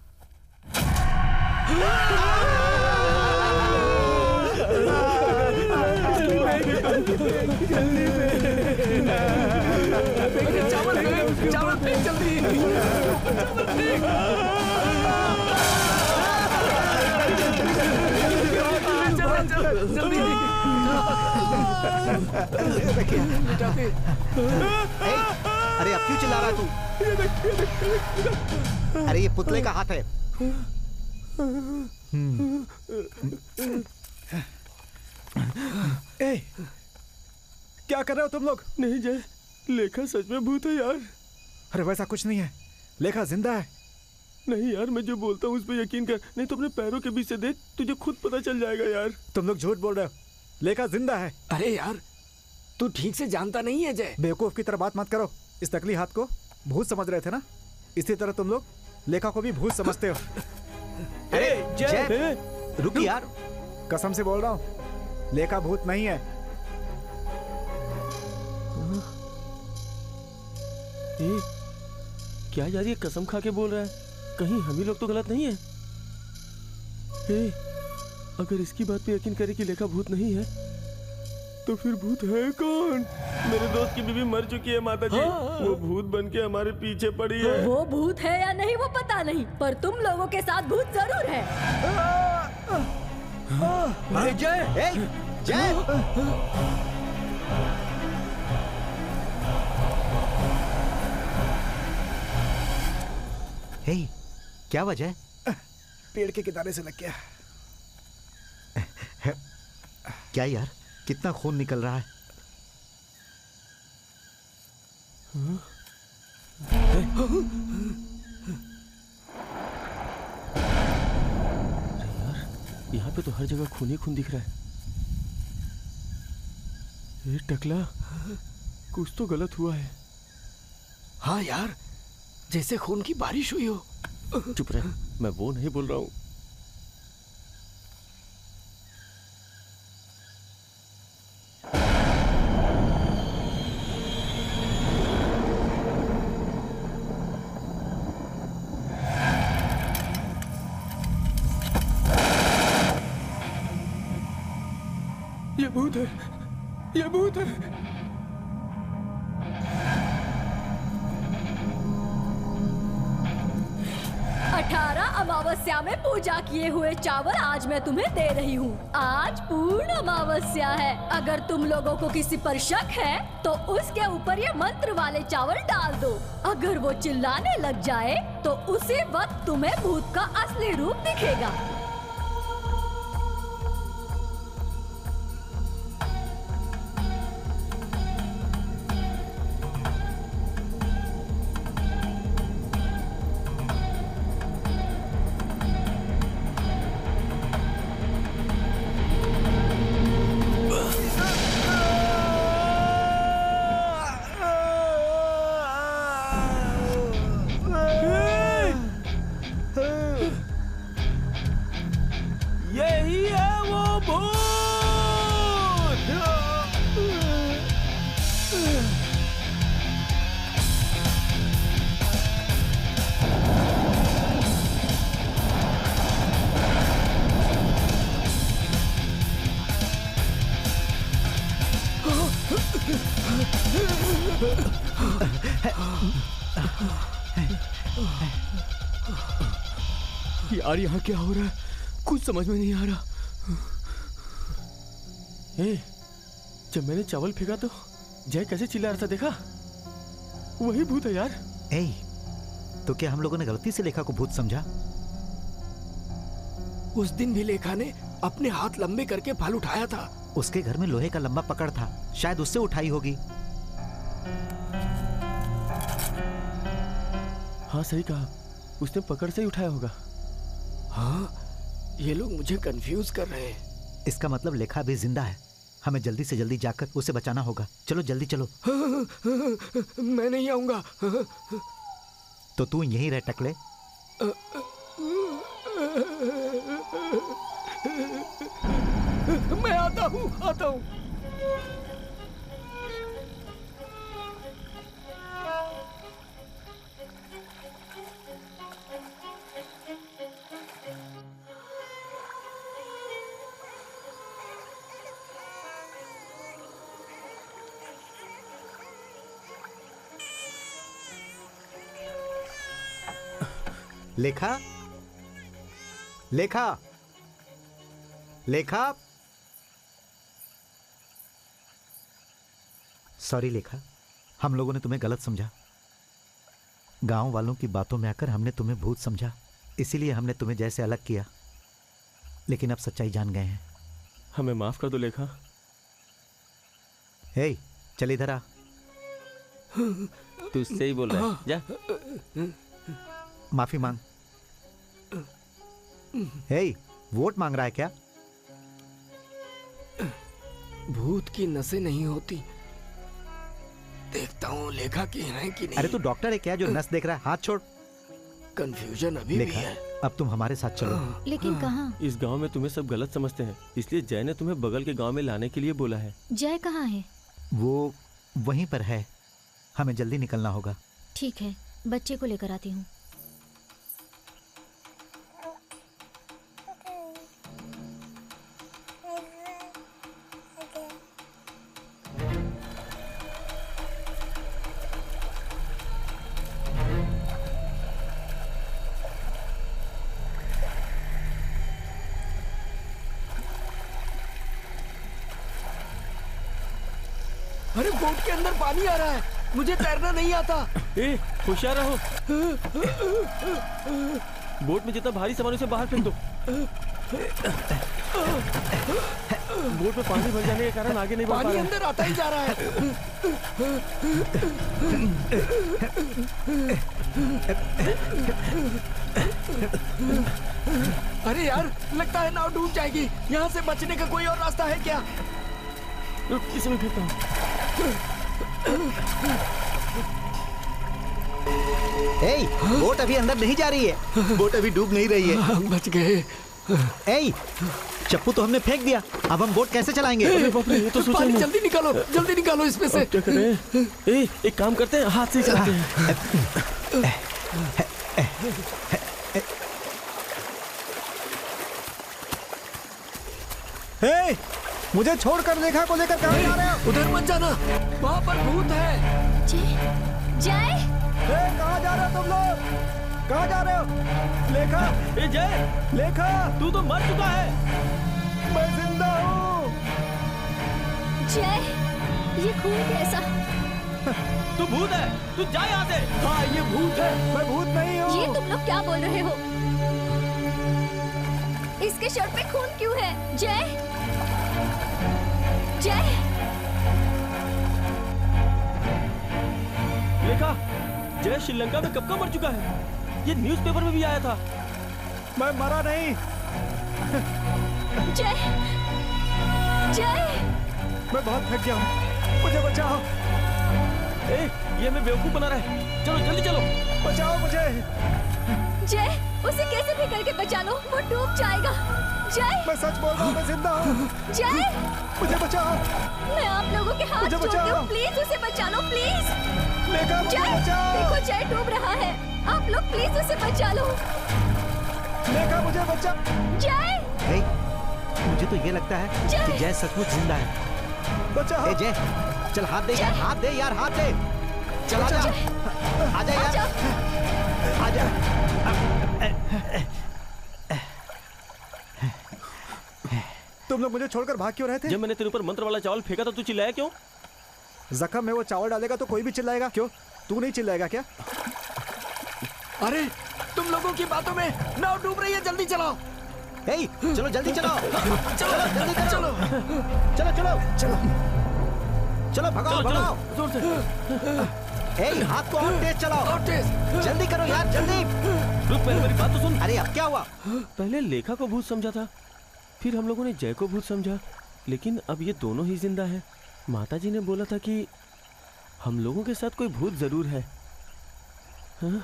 [SPEAKER 4] चावल फेंक जल्दी।
[SPEAKER 8] अरे अब क्यों चिल्ला रहा है तू? अरे ये पुतले का हाथ है।
[SPEAKER 3] क्या कर रहे हो तुम लोग?
[SPEAKER 5] नहीं जय, लेखा सच में भूत है यार।
[SPEAKER 3] अरे वैसा कुछ नहीं है, लेखा जिंदा है।
[SPEAKER 5] नहीं यार, मैं जो बोलता हूँ उस पर यकीन कर, नहीं तो अपने पैरों के बीच से देख, तुझे खुद पता चल जाएगा यार।
[SPEAKER 3] तुम लोग झूठ बोल रहे हो, लेखा जिंदा है।
[SPEAKER 4] अरे यार तू ठीक से जानता नहीं है जय।
[SPEAKER 3] बेवकूफ की तरह बात मत करो। इस नकली हाथ को भूत समझ रहे थे ना, इसी तरह तुम लोग लेखा को भी भूत समझते हो।
[SPEAKER 8] अरे जय रुक यार,
[SPEAKER 3] कसम से बोल रहा हूँ, लेखा भूत नहीं है।
[SPEAKER 5] क्या यार, ये कसम खा के बोल रहा है? कहीं हम ही लोग तो गलत नहीं है? अगर इसकी बात पे यकीन करे कि लेखा भूत नहीं है, तो फिर भूत है कौन? मेरे दोस्त की बीवी मर चुकी है माता जी। वो भूत बन के हमारे पीछे पड़ी है।
[SPEAKER 12] वो भूत है या नहीं वो पता नहीं, पर तुम लोगों के साथ भूत जरूर है।
[SPEAKER 10] जय,
[SPEAKER 8] जय हे, क्या वजह है?
[SPEAKER 3] पेड़ के किनारे से लग गया।
[SPEAKER 8] क्या यार, कितना खून निकल रहा है?
[SPEAKER 5] यार, यहाँ पे तो हर जगह खून ही खून दिख रहा है। ये टकला, कुछ तो गलत हुआ है।
[SPEAKER 4] हाँ यार, जैसे खून की बारिश हुई हो।
[SPEAKER 5] चुप रह, मैं वो नहीं बोल रहा हूँ।
[SPEAKER 11] ये भूत है, ये भूत है।
[SPEAKER 12] 18 अमावस्या में पूजा किए हुए चावल आज मैं तुम्हें दे रही हूँ। आज पूर्ण अमावस्या है। अगर तुम लोगों को किसी पर शक है तो उसके ऊपर ये मंत्र वाले चावल डाल दो। अगर वो चिल्लाने लग जाए तो उसी वक्त तुम्हें भूत का असली रूप दिखेगा।
[SPEAKER 5] यही है वो भूत।
[SPEAKER 10] यार यहाँ क्या हो रहा है, कुछ समझ में नहीं आ रहा।
[SPEAKER 5] जब मैंने चावल फेंका तो जय कैसे चिल्ला रहा था, देखा? वही भूत है यार।
[SPEAKER 8] तो क्या हम लोगों ने गलती से लेखा को भूत समझा?
[SPEAKER 4] उस दिन भी लेखा ने अपने हाथ लंबे करके फल उठाया था।
[SPEAKER 8] उसके घर में लोहे का लंबा पकड़ था, शायद उससे उठाई होगी।
[SPEAKER 6] हाँ सही कहा, उसने पकड़ से ही उठाया होगा।
[SPEAKER 4] हाँ, ये लोग मुझे कंफ्यूज कर रहे हैं।
[SPEAKER 8] इसका मतलब लेखा अभी जिंदा है। हमें जल्दी से जल्दी जाकर उसे बचाना होगा। चलो जल्दी चलो।
[SPEAKER 4] मैं नहीं आऊंगा।
[SPEAKER 8] तो तू यहीं रह टकले।
[SPEAKER 4] मैं आता हूँ, आता हूँ।
[SPEAKER 8] लेखा, लेखा, लेखा। सॉरी लेखा, हम लोगों ने तुम्हें गलत समझा। गांव वालों की बातों में आकर हमने तुम्हें भूत समझा, इसीलिए हमने तुम्हें जैसे अलग किया। लेकिन अब सच्चाई जान गए हैं।
[SPEAKER 6] हमें माफ कर दो लेखा।
[SPEAKER 8] हे, चल इधर आ।
[SPEAKER 6] तू सही बोल रहा है, जा।
[SPEAKER 8] माफी मांग। हे, वोट मांग रहा है क्या?
[SPEAKER 4] भूत की नसें नहीं होती। देखता हूँ लेखा की है कि नहीं।
[SPEAKER 8] अरे तू डॉक्टर है क्या जो नस देख रहा है? हाथ छोड़।
[SPEAKER 4] कंफ्यूजन अभी भी है।
[SPEAKER 8] अब तुम हमारे साथ चलो।
[SPEAKER 9] लेकिन कहाँ?
[SPEAKER 6] इस गांव में तुम्हें सब गलत समझते हैं, इसलिए जय ने तुम्हें बगल के गांव में लाने के लिए बोला है।
[SPEAKER 9] जय कहाँ है?
[SPEAKER 8] वो वहीं पर है। हमें जल्दी निकलना होगा।
[SPEAKER 9] ठीक है, बच्चे को लेकर आती हूँ।
[SPEAKER 4] अरे बोट के अंदर पानी आ रहा है, मुझे तैरना नहीं आता।
[SPEAKER 6] ए, होशियार रहो। बोट में जितना भारी सामान उसे बाहर फेंक दो। बोट में पानी भर जाने के कारण आगे नहीं बढ़ पा रहा।
[SPEAKER 4] पानी अंदर आता ही जा रहा है। अरे यार, लगता है नाव डूब जाएगी। यहाँ से बचने का कोई और रास्ता है क्या?
[SPEAKER 6] इसमें फेंकता हूँ।
[SPEAKER 8] ए, बोट अभी अंदर नहीं जा रही है। बोट अभी डूब नहीं रही है।
[SPEAKER 4] हम बच गए।
[SPEAKER 8] ए, चप्पू तो हमने फेंक दिया, अब हम बोट कैसे चलाएंगे?
[SPEAKER 6] अरे बाप रे, ये तो सोचा नहीं।
[SPEAKER 4] जल्दी निकालो, जल्दी निकालो इसमें से।
[SPEAKER 6] क्या करें? ए, एक काम करते हैं, हाथ से ही चलाते हैं।
[SPEAKER 3] हे, मुझे छोड़कर लेखा को लेकर कहाँ जा रहे हो?
[SPEAKER 4] उधर मत जाना, वहाँ पर भूत है।
[SPEAKER 9] जय,
[SPEAKER 3] कहाँ जा रहे हो तुम लोग? कहाँ जा रहे हो? लेखा,
[SPEAKER 6] ए जय,
[SPEAKER 3] लेखा,
[SPEAKER 6] तू तो मर चुका है।
[SPEAKER 3] मैं जिंदा हूँ।
[SPEAKER 9] जय, ये खून कैसा?
[SPEAKER 6] तू भूत है, तू जा यहाँ से।
[SPEAKER 4] हाँ, ये भूत है।
[SPEAKER 3] मैं भूत नहीं हूँ।
[SPEAKER 9] ये तुम लोग क्या बोल रहे हो? इसके शर्ट पे खून क्यों है? जय, जय,
[SPEAKER 6] लेखा, जय श्रीलंका में कब का मर चुका है। ये न्यूज़पेपर में भी आया था।
[SPEAKER 3] मैं मरा नहीं।
[SPEAKER 9] जय, जय,
[SPEAKER 3] मैं बहुत थक गया हूँ, मुझे बचाओ।
[SPEAKER 6] ए, ये हमें बेवकूफ बना रहा है। चलो जल्दी चलो,
[SPEAKER 3] बचाओ मुझे।
[SPEAKER 9] जय, उसे कैसे भी करके बचा लो, वो डूब जाएगा। जय,
[SPEAKER 3] मैं सच बोल रहा हूँ, मैं जिंदा हूँ।
[SPEAKER 9] जय,
[SPEAKER 3] मुझे बचाओ।
[SPEAKER 9] मैं आप लोगों के हाथ जोड़ती हूँ, प्लीज उसे बचा लो, प्लीज।
[SPEAKER 3] लेखा, मुझे बचाओ।
[SPEAKER 9] देखो जय डूब रहा है, आप लोग प्लीज उसे बचा लो।
[SPEAKER 3] लेखा, मुझे बचा।
[SPEAKER 9] जय,
[SPEAKER 8] मुझे तो ये लगता है कि जय सचमुच जिंदा है।
[SPEAKER 3] बचाओ।
[SPEAKER 8] ए जय, चल हाथ दे यार, हाथ दे यार, हाथ दे। चल आजा, आजा यार, आजा।
[SPEAKER 3] तुम लोग मुझे छोड़कर भाग क्यों रहे थे?
[SPEAKER 6] जब मैंने तेरे ऊपर मंत्र वाला चावल फेंका था, तू चिल्लाया क्यों?
[SPEAKER 3] जख्म में वो चावल डालेगा तो कोई भी चिल्लाएगा। क्यों, तू नहीं चिल्लाएगा क्या?
[SPEAKER 4] अरे, तुम लोगों की बातों में नाव डूब रही है, जल्दी चलाओ।
[SPEAKER 8] चलो जल्दी चलो,
[SPEAKER 4] चलो
[SPEAKER 8] जल्दी करो।
[SPEAKER 4] चलो
[SPEAKER 8] चलो चलो चलो चलो, भगाओ भगाओ
[SPEAKER 5] जोर से।
[SPEAKER 8] हाथ को और तेज चलाओ,
[SPEAKER 4] और तेज,
[SPEAKER 8] जल्दी करो यार, जल्दी।
[SPEAKER 5] रुक, पहले मेरी बात तो सुन।
[SPEAKER 8] अरे अब क्या हुआ?
[SPEAKER 5] पहले लेखा को भूत समझा था, फिर हम लोगों ने जय को भूत समझा, लेकिन अब ये दोनों ही जिंदा हैं। माताजी ने बोला था कि हम लोगों के साथ कोई भूत जरूर है। हाँ?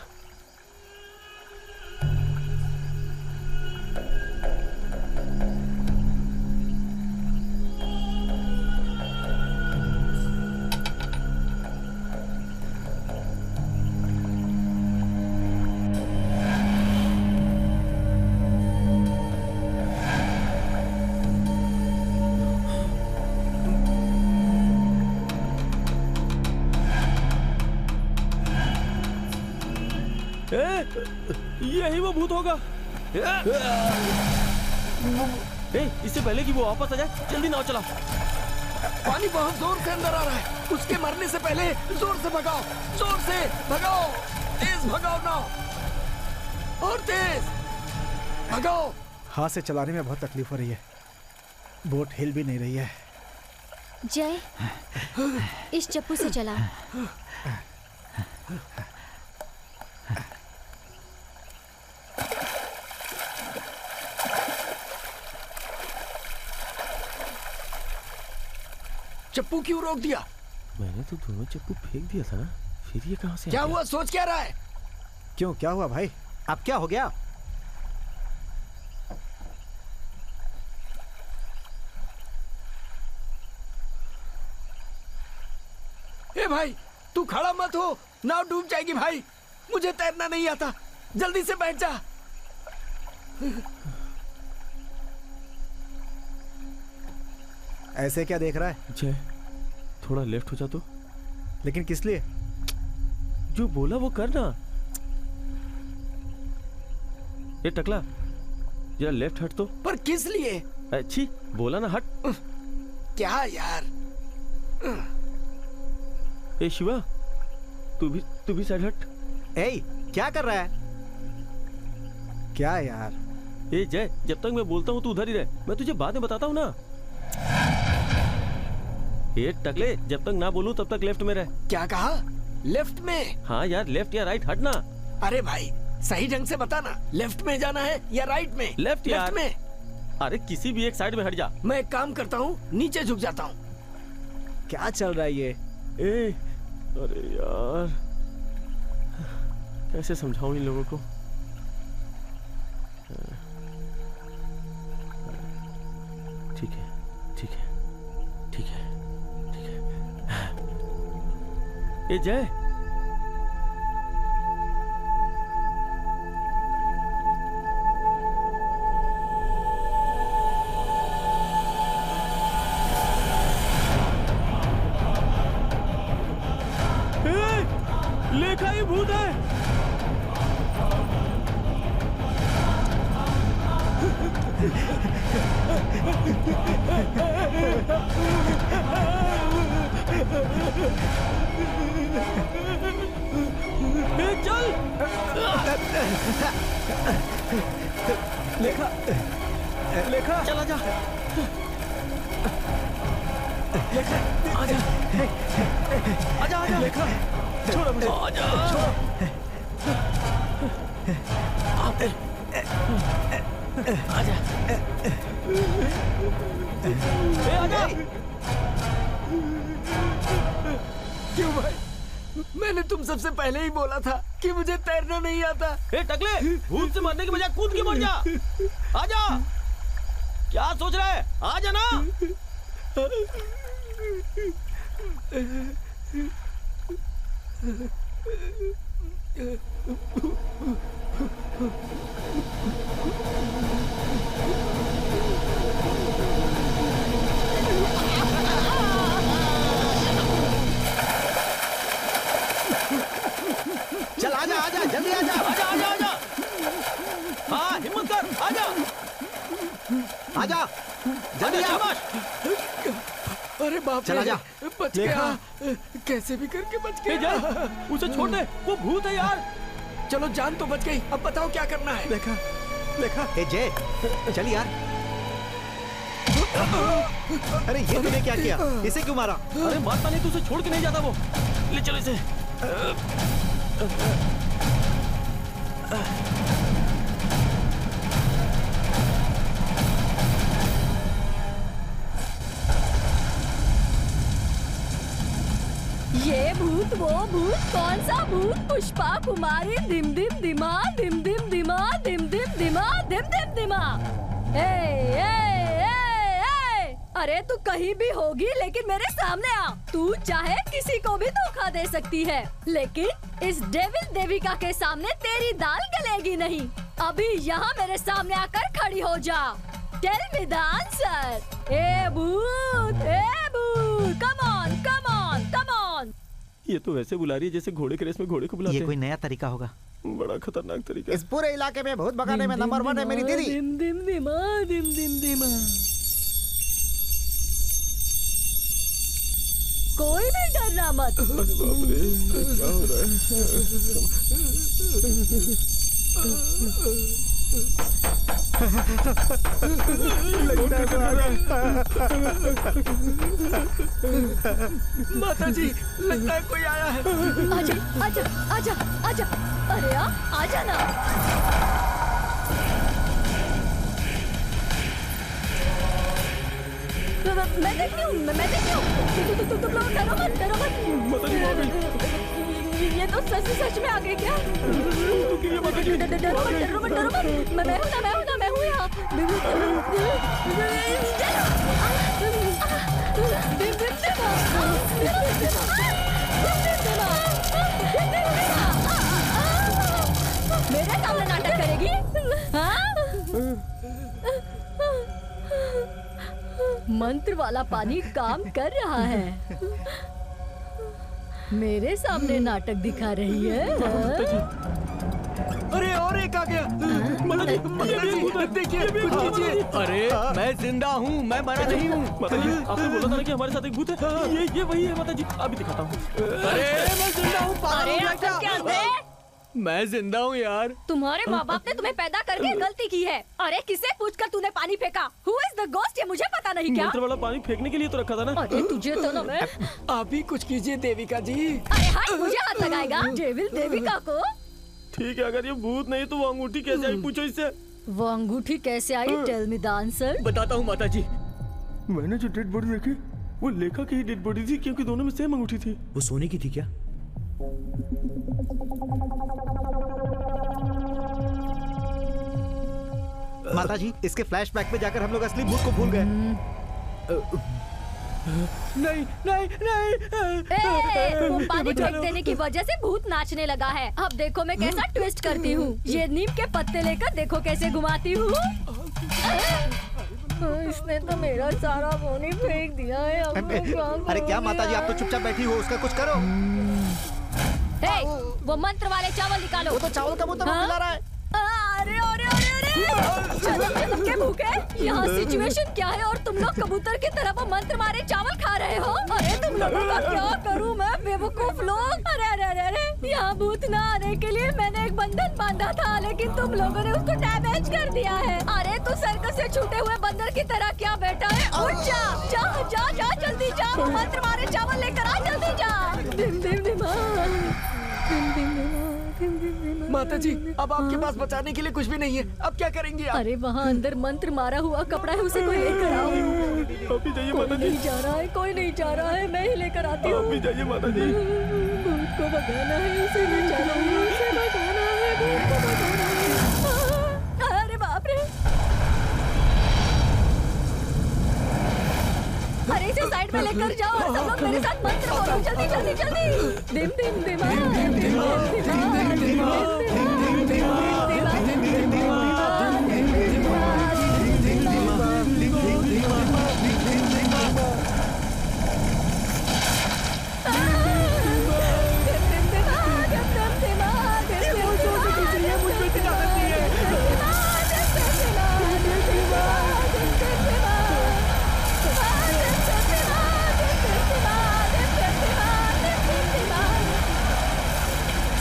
[SPEAKER 5] यही वो भूत होगा। इससे पहले कि वो वापस आ जाए, जल्दी नाव चलाओ।
[SPEAKER 4] पानी बहुत जोर से अंदर आ रहा है, उसके मरने से पहले जोर से भगाओ, जोर से भगाओ, तेज भगाओ नाव, और तेज भगाओ।
[SPEAKER 3] हाथ से चलाने में बहुत तकलीफ हो रही है, बोट हिल भी नहीं रही है।
[SPEAKER 9] जय, इस चप्पू से चला।
[SPEAKER 4] चप्पू क्यों रोक दिया?
[SPEAKER 5] मैंने तो दोनों चप्पू फेंक दिया था ना, फिर ये कहां से
[SPEAKER 4] क्या हुआ? सोच क्या रहा है?
[SPEAKER 3] क्यों, क्या हुआ भाई?
[SPEAKER 8] अब क्या हो गया?
[SPEAKER 4] ए भाई, तू खड़ा मत हो, नाव डूब जाएगी भाई। मुझे तैरना नहीं आता, जल्दी से बैठ जा।
[SPEAKER 3] ऐसे क्या देख रहा है?
[SPEAKER 5] जय, थोड़ा लेफ्ट हो जा तो।
[SPEAKER 3] लेकिन किस लिए?
[SPEAKER 5] जो बोला वो करना। ये टकला, जरा लेफ्ट हट तो।
[SPEAKER 4] पर किस लिए?
[SPEAKER 5] अच्छी बोला ना, हट।
[SPEAKER 4] क्या यार?
[SPEAKER 5] ए शिवा, तू भी साइड हट।
[SPEAKER 8] क्या कर रहा है?
[SPEAKER 3] क्या यार?
[SPEAKER 5] ए जय, जब तक मैं बोलता हूँ तू उधर ही रह, मैं तुझे बाद में बताता हूँ ना। ये टकले, जब तक ना बोलूं तब तक लेफ्ट में रह।
[SPEAKER 4] क्या कहा? लेफ्ट में?
[SPEAKER 5] हाँ यार, लेफ्ट या राइट हटना।
[SPEAKER 4] अरे भाई, सही ढंग से बताना, लेफ्ट में जाना है या राइट में?
[SPEAKER 5] लेफ्ट यार।
[SPEAKER 4] में?
[SPEAKER 5] अरे किसी भी एक साइड में हट जा।
[SPEAKER 4] मैं एक काम करता हूँ, नीचे झुक जाता हूँ।
[SPEAKER 3] क्या चल रहा है ये?
[SPEAKER 5] अरे यार, कैसे समझाऊं इन लोगों को? ठीक है, ठीक है, ठीक है, ठीक है। ए जय, लेखा ही भूत है। चल
[SPEAKER 3] लेखा, लेखा
[SPEAKER 5] चला जा।
[SPEAKER 3] लेखा
[SPEAKER 5] आजा, आजा, आजा।
[SPEAKER 3] लेखा छोड़ो मुझे,
[SPEAKER 5] आजा। आजा, आजा।
[SPEAKER 4] क्यों भाई? मैंने तुम सबसे पहले ही बोला था कि मुझे तैरना नहीं आता।
[SPEAKER 5] ए टकले, भूत से मरने के बजाय कूद के मर जा। आजा। क्या सोच रहा है? आजा ना।
[SPEAKER 8] चल आजा, आजा, जल्दी आजा,
[SPEAKER 5] आजा, आजा, आजा। हाँ, हिम्मत कर, आजा,
[SPEAKER 8] आजा, जल्दी आ।
[SPEAKER 4] अरे बाप रे,
[SPEAKER 8] चला जा।
[SPEAKER 4] बच गया, कैसे भी करके बच गया।
[SPEAKER 5] उसे छोड़ दे, वो भूत है यार।
[SPEAKER 4] चलो, जान तो बच गई, अब बताओ क्या करना है।
[SPEAKER 3] देखा, देखा? ए जय, चल यार। अरे ये तूने क्या किया? इसे क्यों मारा?
[SPEAKER 5] अरे मारता नहीं, तू उसे छोड़ के नहीं जाता वो। ले चलो इसे।
[SPEAKER 12] ये भूत वो भूत, कौन सा भूत? पुष्पा कुमारी धिम धिम धिमा धिम धिम धिमा धिम धिम धिमा धिम धिम धिमा। ए, ए, ए, ए, अरे तू कहीं भी होगी लेकिन मेरे सामने आ। तू चाहे किसी को भी धोखा दे सकती है, लेकिन इस डेविल देविका के सामने तेरी दाल गलेगी नहीं। अभी यहाँ मेरे सामने आकर खड़ी हो जा। Tell me the answer. ए भूत, come on come on come on.
[SPEAKER 5] ये तो वैसे बुला रही है जैसे घोड़े के रेस में घोड़े को बुलाते हैं।
[SPEAKER 3] ये कोई नया तरीका होगा।
[SPEAKER 5] बड़ा खतरनाक तरीका।
[SPEAKER 3] इस पूरे इलाके में भूत भगाने में नंबर 1 है मेरी दीदी।
[SPEAKER 12] दिम दिम दिमा दिम दिम दिमा। कोई भी डरना मत।
[SPEAKER 5] अरे बाप रे, क्या हो रहा
[SPEAKER 4] माता जी, लगता है कोई आया है।
[SPEAKER 12] आजा आजा आजा आजा। अरे आजा ना। मैं देखती हूँ, मैं देखती हूँ। तुम लोग डरो मत, डरो मत। ये तो सच में आ गई क्या? डरो मत, डरो मत, डरो मत। मैं हूँ यहाँ। मेरे सामने नाटक करेगी? मंत्र वाला पानी काम कर रहा है। मेरे सामने नाटक दिखा रही है।
[SPEAKER 4] अरे और एक आ गया। देखिए, कुछ कीजिए।
[SPEAKER 10] अरे मैं जिंदा हूँ, मैं मरा नहीं हूँ।
[SPEAKER 5] माता जी, आपने बोला था ना कि हमारे साथ एक भूत है। ये वही है माता जी। अभी दिखाता हूँ।
[SPEAKER 10] अरे मैं जिंदा हूँ।
[SPEAKER 12] अरे
[SPEAKER 10] मैं जिंदा हूँ यार।
[SPEAKER 12] तुम्हारे माँ बाप ने तुम्हें पैदा करके गलती की है। अरे किसे पूछकर तूने पानी फेंका? Who is the ghost? ये मुझे पता नहीं क्या?
[SPEAKER 5] मंत्र वाला पानी फेंकने के लिए तो रखा था ना।
[SPEAKER 12] अरे तुझे तो ना मैं।
[SPEAKER 4] आप ही कुछ कीजिए देविका जी।
[SPEAKER 12] अरे हाय, मुझे हाथ लगाएगा डेविल देविका को?
[SPEAKER 5] ठीक है, अगर ये भूत नहीं तो वो अंगूठी कैसे आई, पूछो इससे।
[SPEAKER 12] वो अंगूठी कैसे आई? Tell me the answer.
[SPEAKER 10] बताता हूँ माता जी।
[SPEAKER 5] मैंने जो डेड बॉडी देखी वो लेखा की ही डेड बॉडी थी, क्योंकि दोनों में सेम अंगूठी थी।
[SPEAKER 10] वो सोने की थी क्या?
[SPEAKER 3] माता जी, इसके फ्लैशबैक में जाकर हम लोग असली भूत को भूल गए।
[SPEAKER 5] नहीं नहीं नहीं।
[SPEAKER 12] वो पानी फेंक देने की वजह से भूत नाचने लगा है। अब देखो मैं कैसा ट्विस्ट करती हूँ। ये नीम के पत्ते लेकर देखो कैसे घुमाती हूँ। इसने तो मेरा सारा पानी फेंक दिया है।
[SPEAKER 3] अरे क्या माता जी, आप तो चुपचाप बैठी हो, उसका कुछ करो।
[SPEAKER 12] वो मंत्र वाले चावल निकालो।
[SPEAKER 3] वो तो चावल का मुंह मिला रहा है।
[SPEAKER 12] अरे अरे अरे अरे, चलो के भूखे। यहाँ सिचुएशन क्या है और तुम लोग कबूतर की तरह वो मंत्र मारे चावल खा रहे हो? अरे तुम लोगों का क्या करूँ मैं, बेवकूफ लोग। अरे अरे अरे अरे, यहाँ भूत ना आने के लिए मैंने एक बंधन बांधा था, लेकिन तुम लोगों ने उसको डैमेज कर दिया है। अरे तू सर्कस से छूटे हुए बंदर की तरह क्या बैठा है? उठ जा जा जा जा, जल्दी जा। वो मंत्र मारे चावल लेकर आ, जल्दी जा। दिम दिम दिमा, दिम दिम दिमा।
[SPEAKER 4] माता जी, अब आपके पास बचाने के लिए कुछ भी नहीं है। अब क्या करेंगे आप?
[SPEAKER 12] अरे वहाँ अंदर मंत्र मारा हुआ कपड़ा है, उसे कोई लेकर आओ।
[SPEAKER 5] आप भी जाइए माता जी।
[SPEAKER 12] नहीं जा रहा है, कोई नहीं जा रहा है, मैं ही लेकर आती हूँ।
[SPEAKER 5] आप भी जाइए माता जी।
[SPEAKER 12] भूत को भगाना है, उसे ले चलो, उसे भगाना है, भूत को भगाना है। अरे बाप रे, अरे इसे साइड में लेकर जाओ और सब लोग मेरे साथ मंत्र बोलो, जल्दी जल्दी जल्दी। दिम दिम दिमा, दिम दिम दिमा,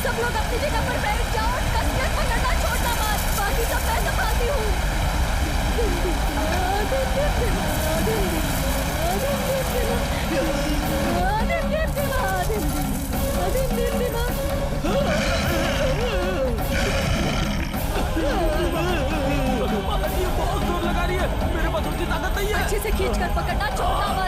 [SPEAKER 12] सब लोग अपनी जगह पर बैठ जाओ, कसरत पकड़ना छोड़ अच्छे से खींच कर पकड़ना, छोड़ना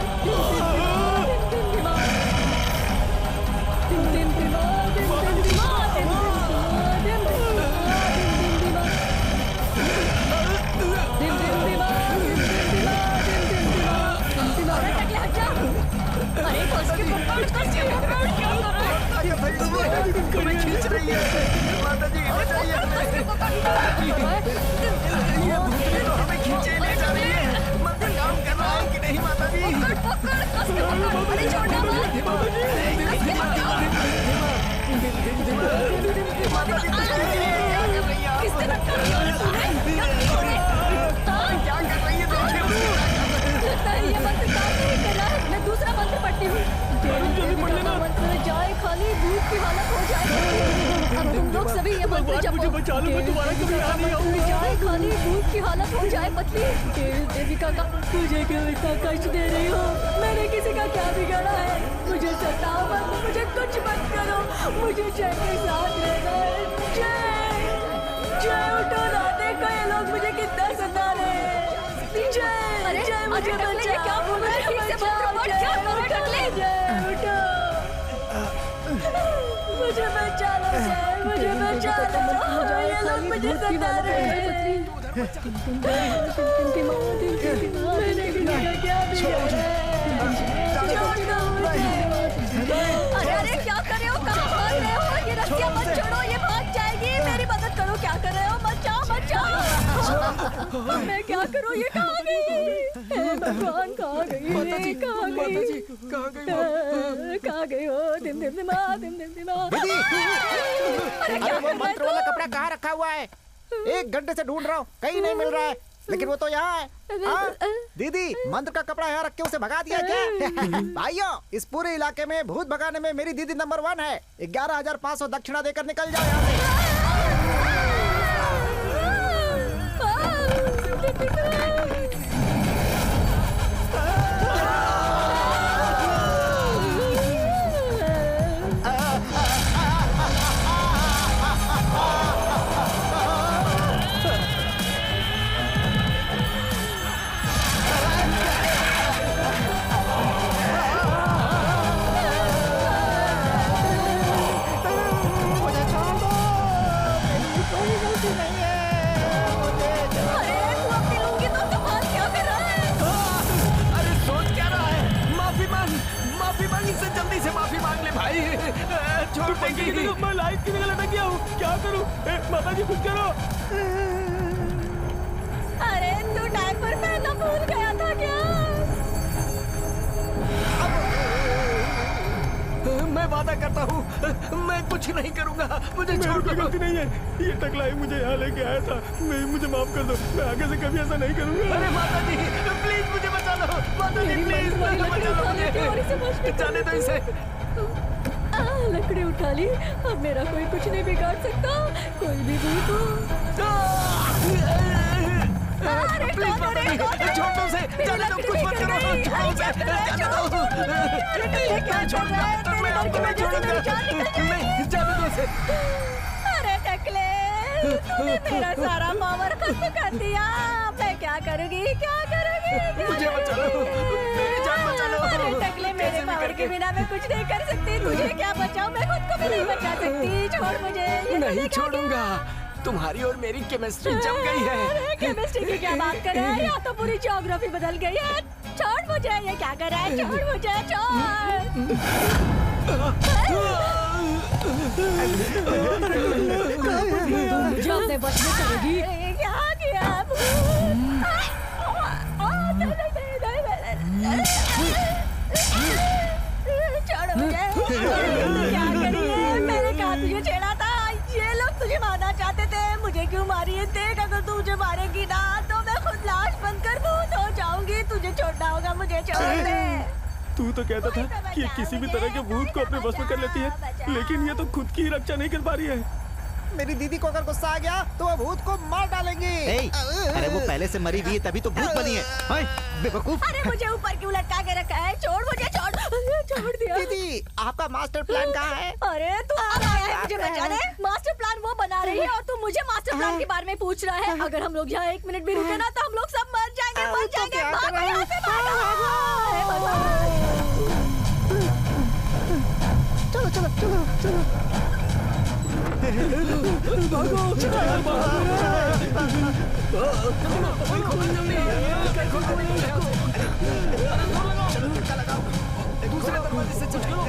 [SPEAKER 4] खींच रही है माता जी, बचाइए ये भूतनी तो हमें खींचे ले जा रही है। मंत्र काम कर रहा है कि नहीं माता जी? क्या कर रही है?
[SPEAKER 12] लगता है ये मंत्र काम नहीं कर रहा है। मैं दूसरा मंत्र पढ़ती हूँ। मंत्र जाए खाली भूत की हालत हो जाए। अब तुम लोग सभी ये मंत्र जपो। मुझे बचा लो, मैं तुम्हारा कभी नहीं आऊंगी। जाए खाली भूत की हालत हो जाए। पतली देविका का मुझे क्यों इतना कष्ट दे रही हो? मैंने किसी का क्या बिगाड़ा है? मुझे सताओ मत, मुझे कुछ मत करो। मुझे जय के साथ रहना है। जय जय उठो ना, देखो ये लोग मुझे कितना सता रहे हैं। जय जय मुझे बचा। क्या बोल रहे हैं? ठीक से मंत्र पढ़, क्या करो टकले? जय उठो, मुझे बचा लो। जय मुझे बचा लो, ये लोग मुझे सता रहे हैं। मैंने किसी का क्या बिगाड़ा है? अरे अरे क्या कर रहे हो? कहाँ भाग रहे हो? ये रस्सियाँ मत छोड़ो, ये भाग जाएगी। मेरी मदद करो, क्या कर रहे हो? बचाओ बचाओ। मैं क्या करूँ? ये कहाँ गई? भगवान कहाँ गई? कहाँ गई? कहाँ गई हो? दिम दिम दिमा, दिम दिम दिमा।
[SPEAKER 8] अरे वो मंत्र वाला कपड़ा कहाँ रखा हुआ है? 1 घंटे से ढूंढ रहा हूँ, कहीं नहीं मिल रहा है, लेकिन वो तो यहाँ है। दीदी, मंत्र का कपड़ा यहाँ रख के उसे भगा दिया क्या? भाइयों, इस पूरे इलाके में भूत भगाने में मेरी दीदी नंबर 1 है। 11,500 दक्षिणा देकर निकल जाओ यहाँ से।
[SPEAKER 6] मैं लाइट की जगह लटक गया हूँ, क्या करूँ? माता जी कुछ करो।
[SPEAKER 12] अरे तू डायपर पहनना भूल गया था क्या?
[SPEAKER 4] मैं वादा करता हूँ, मैं कुछ नहीं करूँगा। मुझे छोड़ दो।
[SPEAKER 6] गलती नहीं है, ये टकलाई मुझे यहाँ लेके आया था। मुझे माफ कर दो, मैं आगे से कभी ऐसा नहीं करूँगा।
[SPEAKER 4] अरे माता जी प्लीज मुझे बचा लो। माता जी प्लीज बचा लो मुझे। जाने दो इसे।
[SPEAKER 12] लकड़ी उठा ली, अब मेरा कोई कुछ नहीं बिगाड़ सकता। कोई भी भूत हो।
[SPEAKER 4] प्लीज माता जी छोड़ दो उसे। जाने दो, कुछ मत करो। छोड़ो उसे, जाने दो। मैं छोड़ूंगा नहीं, जाने दो उसे।
[SPEAKER 12] अरे टकले, तूने मेरा सारा पावर खत्म कर दिया। मैं क्या करूँगी? क्या करूँगी?
[SPEAKER 4] मुझे बचा लो, मेरी जान बचा लो।
[SPEAKER 12] अरे टकले, मेरे पावर के बिना मैं कुछ नहीं कर सकती। तुझे क्या बचाऊं? मैं खुद को भी नहीं बचा सकती। छोड़ मुझे।
[SPEAKER 4] नहीं छोड़ूंगा। तुम्हारी और मेरी केमिस्ट्री जम गई है।
[SPEAKER 12] केमिस्ट्री की क्या बात कर रहा है? यहाँ तो पूरी ज्योग्राफी बदल गई है। छोड़ मुझे। ये क्या कर रहा है? छोड़ मुझे, छोड़। मुझे अपने बस में करेगी। क्या किया? छोड़ मुझे। क्या करी है? मैंने कहा तुझे छेड़ा था। ये लोग तुझे मारना चाहते थे। मुझे क्यों मारी है? देख, अगर तू मुझे मारेगी ना तो मैं खुद लाश बनकर भूत हो जाऊंगी। तुझे छोड़ना होगा, मुझे छोड़ दे।
[SPEAKER 6] तू तो कहता था कि किसी भी तरह के भूत को अपने बस में कर लेती है, लेकिन ये तो खुद की ही रक्षा नहीं कर पा रही है।
[SPEAKER 3] मेरी दीदी को अगर गुस्सा आ गया तो वो भूत को मार डालेंगी।
[SPEAKER 8] अरे वो पहले से मरी हुई है तभी तो भूत बनी है। बेवकूफ।
[SPEAKER 12] अरे मुझे ऊपर क्यों लटका के रखा है? छोड़ मुझे, छोड़ दिया।
[SPEAKER 3] दीदी आपका मास्टर प्लान कहाँ है?
[SPEAKER 12] अरे तू आ रहा है मुझे बचाने? मास्टर प्लान वो बना रही है और तू मुझे मास्टर प्लान के बारे में पूछ रहा है। अगर हम लोग यहाँ 1 मिनट भी रुके ना तो हम लोग सब मर जाएंगे, मर जाएंगे। भागो यहाँ से, भागो।
[SPEAKER 3] चलो चलो चलो चलो
[SPEAKER 11] भागो,
[SPEAKER 3] दूसरे दरवाजे से चलो।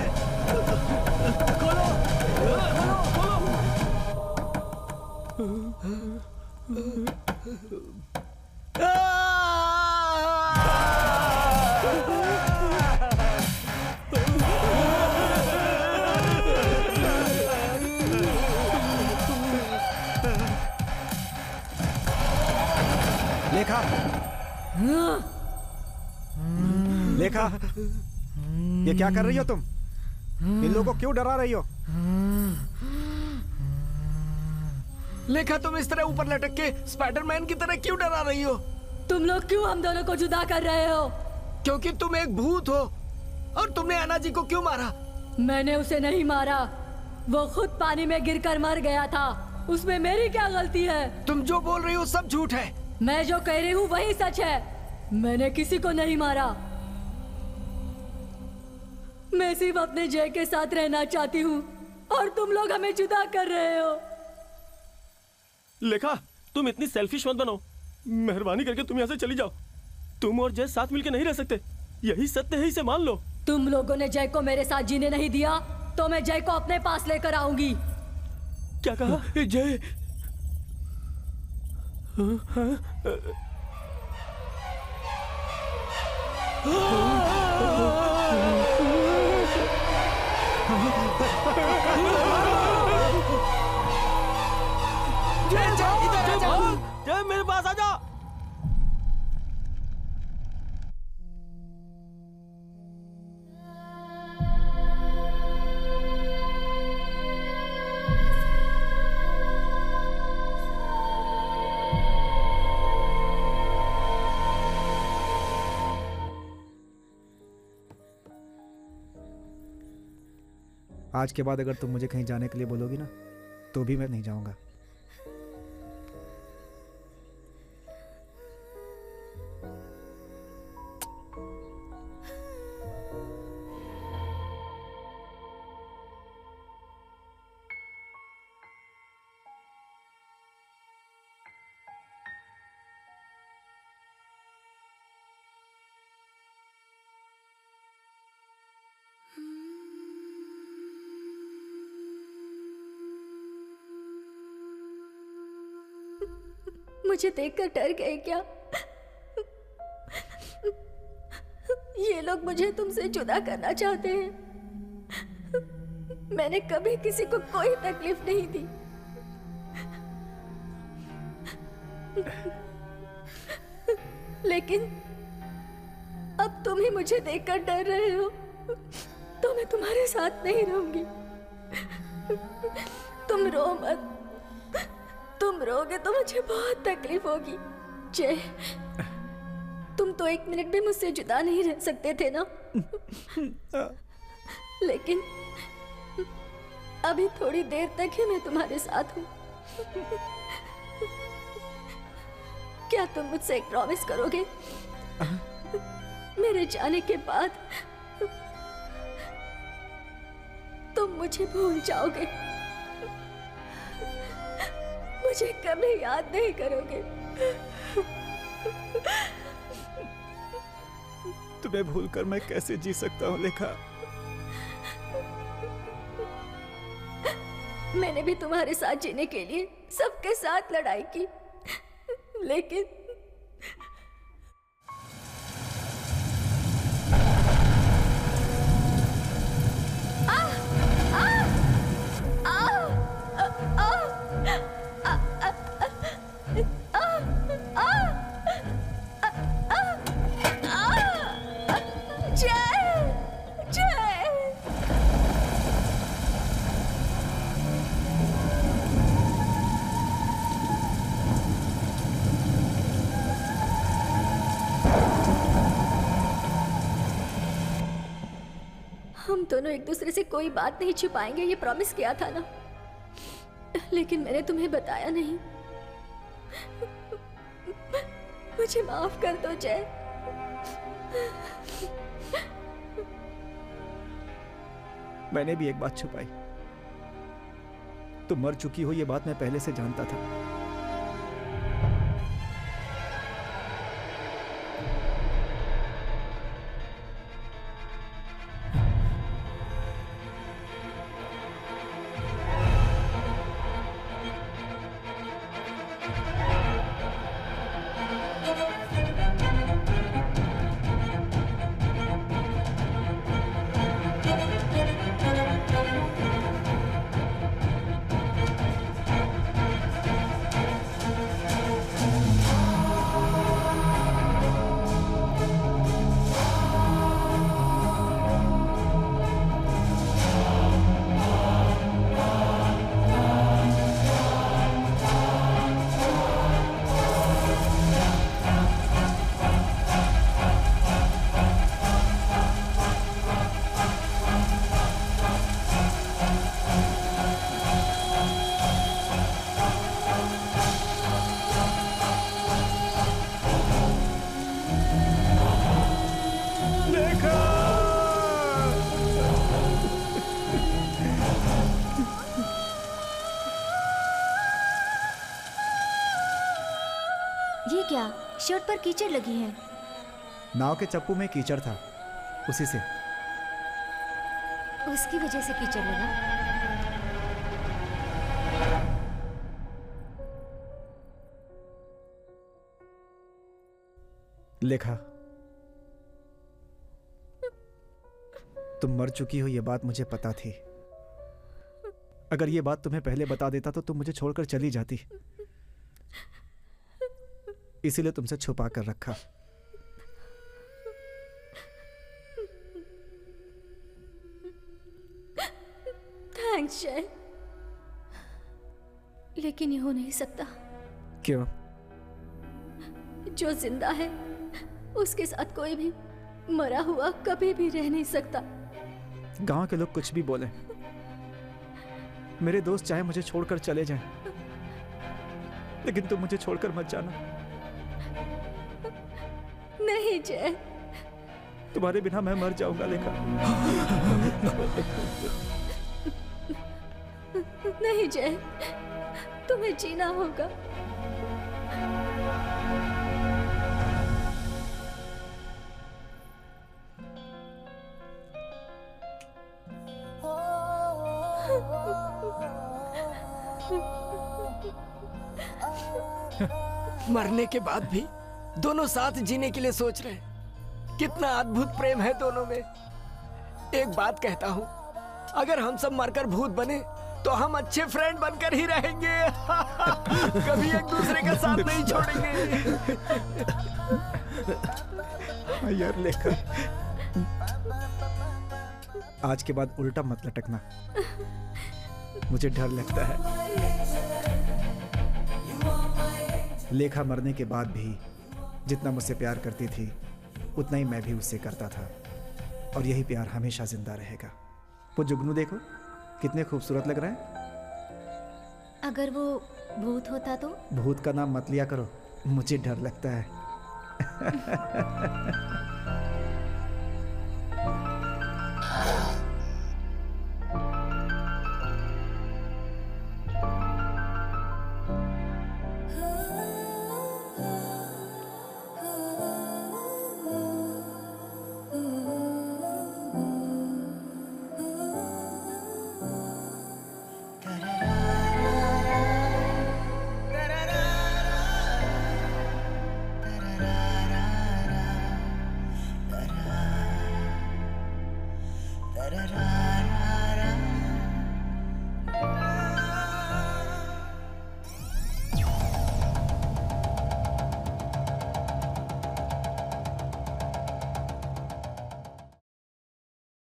[SPEAKER 3] लेखा, लेखा, ये क्या कर रही हो तुम? इन लोगों को क्यों डरा रही हो?
[SPEAKER 4] लेखा, तुम इस तरह ऊपर लटक के स्पाइडरमैन की तरह क्यों डरा रही हो?
[SPEAKER 12] तुम लोग क्यों हम दोनों को जुदा कर रहे हो?
[SPEAKER 4] क्योंकि तुम एक भूत हो। और तुमने अन्ना जी को क्यों मारा?
[SPEAKER 12] मैंने उसे नहीं मारा, वो खुद पानी में गिरकर मर गया था। उसमें मेरी क्या गलती है?
[SPEAKER 4] तुम जो बोल रही हो सब झूठ है।
[SPEAKER 12] मैं जो कह रही हूँ वही सच है। मैंने किसी को नहीं मारा। मैं सिर्फ अपने जय के साथ रहना चाहती हूँ और तुम लोग हमें जुदा कर रहे हो।
[SPEAKER 5] लेखा, तुम इतनी सेल्फिश मत बनो। मेहरबानी करके तुम यहाँ से चली जाओ। तुम और जय साथ मिलकर नहीं रह सकते। यही सत्य है, इसे मान लो।
[SPEAKER 12] तुम लोगों ने जय को मेरे साथ जीने नहीं दिया तो मैं जय को अपने पास लेकर आऊंगी।
[SPEAKER 5] क्या कहा? जय? जय मेरे पास आ जा।
[SPEAKER 3] आज के बाद अगर तुम मुझे कहीं जाने के लिए बोलोगी ना तो भी मैं नहीं जाऊंगा।
[SPEAKER 12] मुझे देखकर डर गए क्या? ये लोग मुझे तुमसे जुदा करना चाहते हैं। मैंने कभी किसी को कोई तकलीफ नहीं दी। लेकिन अब तुम ही मुझे देखकर डर रहे हो तो मैं तुम्हारे साथ नहीं रहूंगी। तुम रो मत। तुम रोगे तो मुझे बहुत तकलीफ होगी। जय, तुम तो 1 मिनट भी मुझसे जुदा नहीं रह सकते थे ना? लेकिन अभी थोड़ी देर तक ही मैं तुम्हारे साथ हूँ। क्या तुम मुझसे एक प्रॉमिस करोगे? मेरे जाने के बाद तुम मुझे भूल जाओगे, मुझे कभी याद नहीं करोगे।
[SPEAKER 3] तुम्हें भूलकर मैं कैसे जी सकता हूँ लेखा?
[SPEAKER 12] मैंने भी तुम्हारे साथ जीने के लिए सबके साथ लड़ाई की, लेकिन हम दोनों एक दूसरे से कोई बात नहीं छुपाएंगे, ये प्रॉमिस किया था ना। लेकिन मैंने तुम्हें बताया नहीं। मुझे माफ कर दो जय।
[SPEAKER 3] मैंने भी एक बात छुपाई। तुम मर चुकी हो ये बात मैं पहले से जानता था।
[SPEAKER 9] ये क्या, शर्ट पर कीचड़ लगी है?
[SPEAKER 3] नाव के चप्पू में कीचड़ था, उसी से।
[SPEAKER 9] उसकी वजह से कीचड़ लगा।
[SPEAKER 3] लेखा, तुम मर चुकी हो ये बात मुझे पता थी। अगर ये बात तुम्हें पहले बता देता तो तुम मुझे छोड़कर चली जाती। इसीलिए तुमसे छुपा कर रखा।
[SPEAKER 12] थैंक्स जय, लेकिन ये हो नहीं सकता।
[SPEAKER 3] क्यों?
[SPEAKER 12] जो जिंदा है उसके साथ कोई भी मरा हुआ कभी भी रह नहीं सकता।
[SPEAKER 3] गांव के लोग कुछ भी बोले, मेरे दोस्त चाहे मुझे छोड़कर चले जाएं, लेकिन तुम मुझे छोड़कर मत जाना।
[SPEAKER 12] नहीं जय,
[SPEAKER 3] तुम्हारे बिना मैं मर जाऊंगा लेखा।
[SPEAKER 12] नहीं जय, तुम्हें जीना होगा।
[SPEAKER 4] मरने के बाद भी दोनों साथ जीने के लिए सोच रहे हैं। कितना अद्भुत प्रेम है दोनों में। एक बात कहता हूँ, अगर हम सब मरकर भूत बने तो हम अच्छे फ्रेंड बनकर ही रहेंगे। कभी एक दूसरे का साथ नहीं छोड़ेंगे।
[SPEAKER 3] यार लेखा, आज के बाद उल्टा मत लटकना, मुझे डर लगता है। लेखा मरने के बाद भी जितना मुझसे प्यार करती थी उतना ही मैं भी उससे करता था, और यही प्यार हमेशा जिंदा रहेगा। वो जुगनू देखो कितने खूबसूरत लग रहा है।
[SPEAKER 9] अगर वो भूत होता तो?
[SPEAKER 3] भूत का नाम मत लिया करो, मुझे डर लगता है।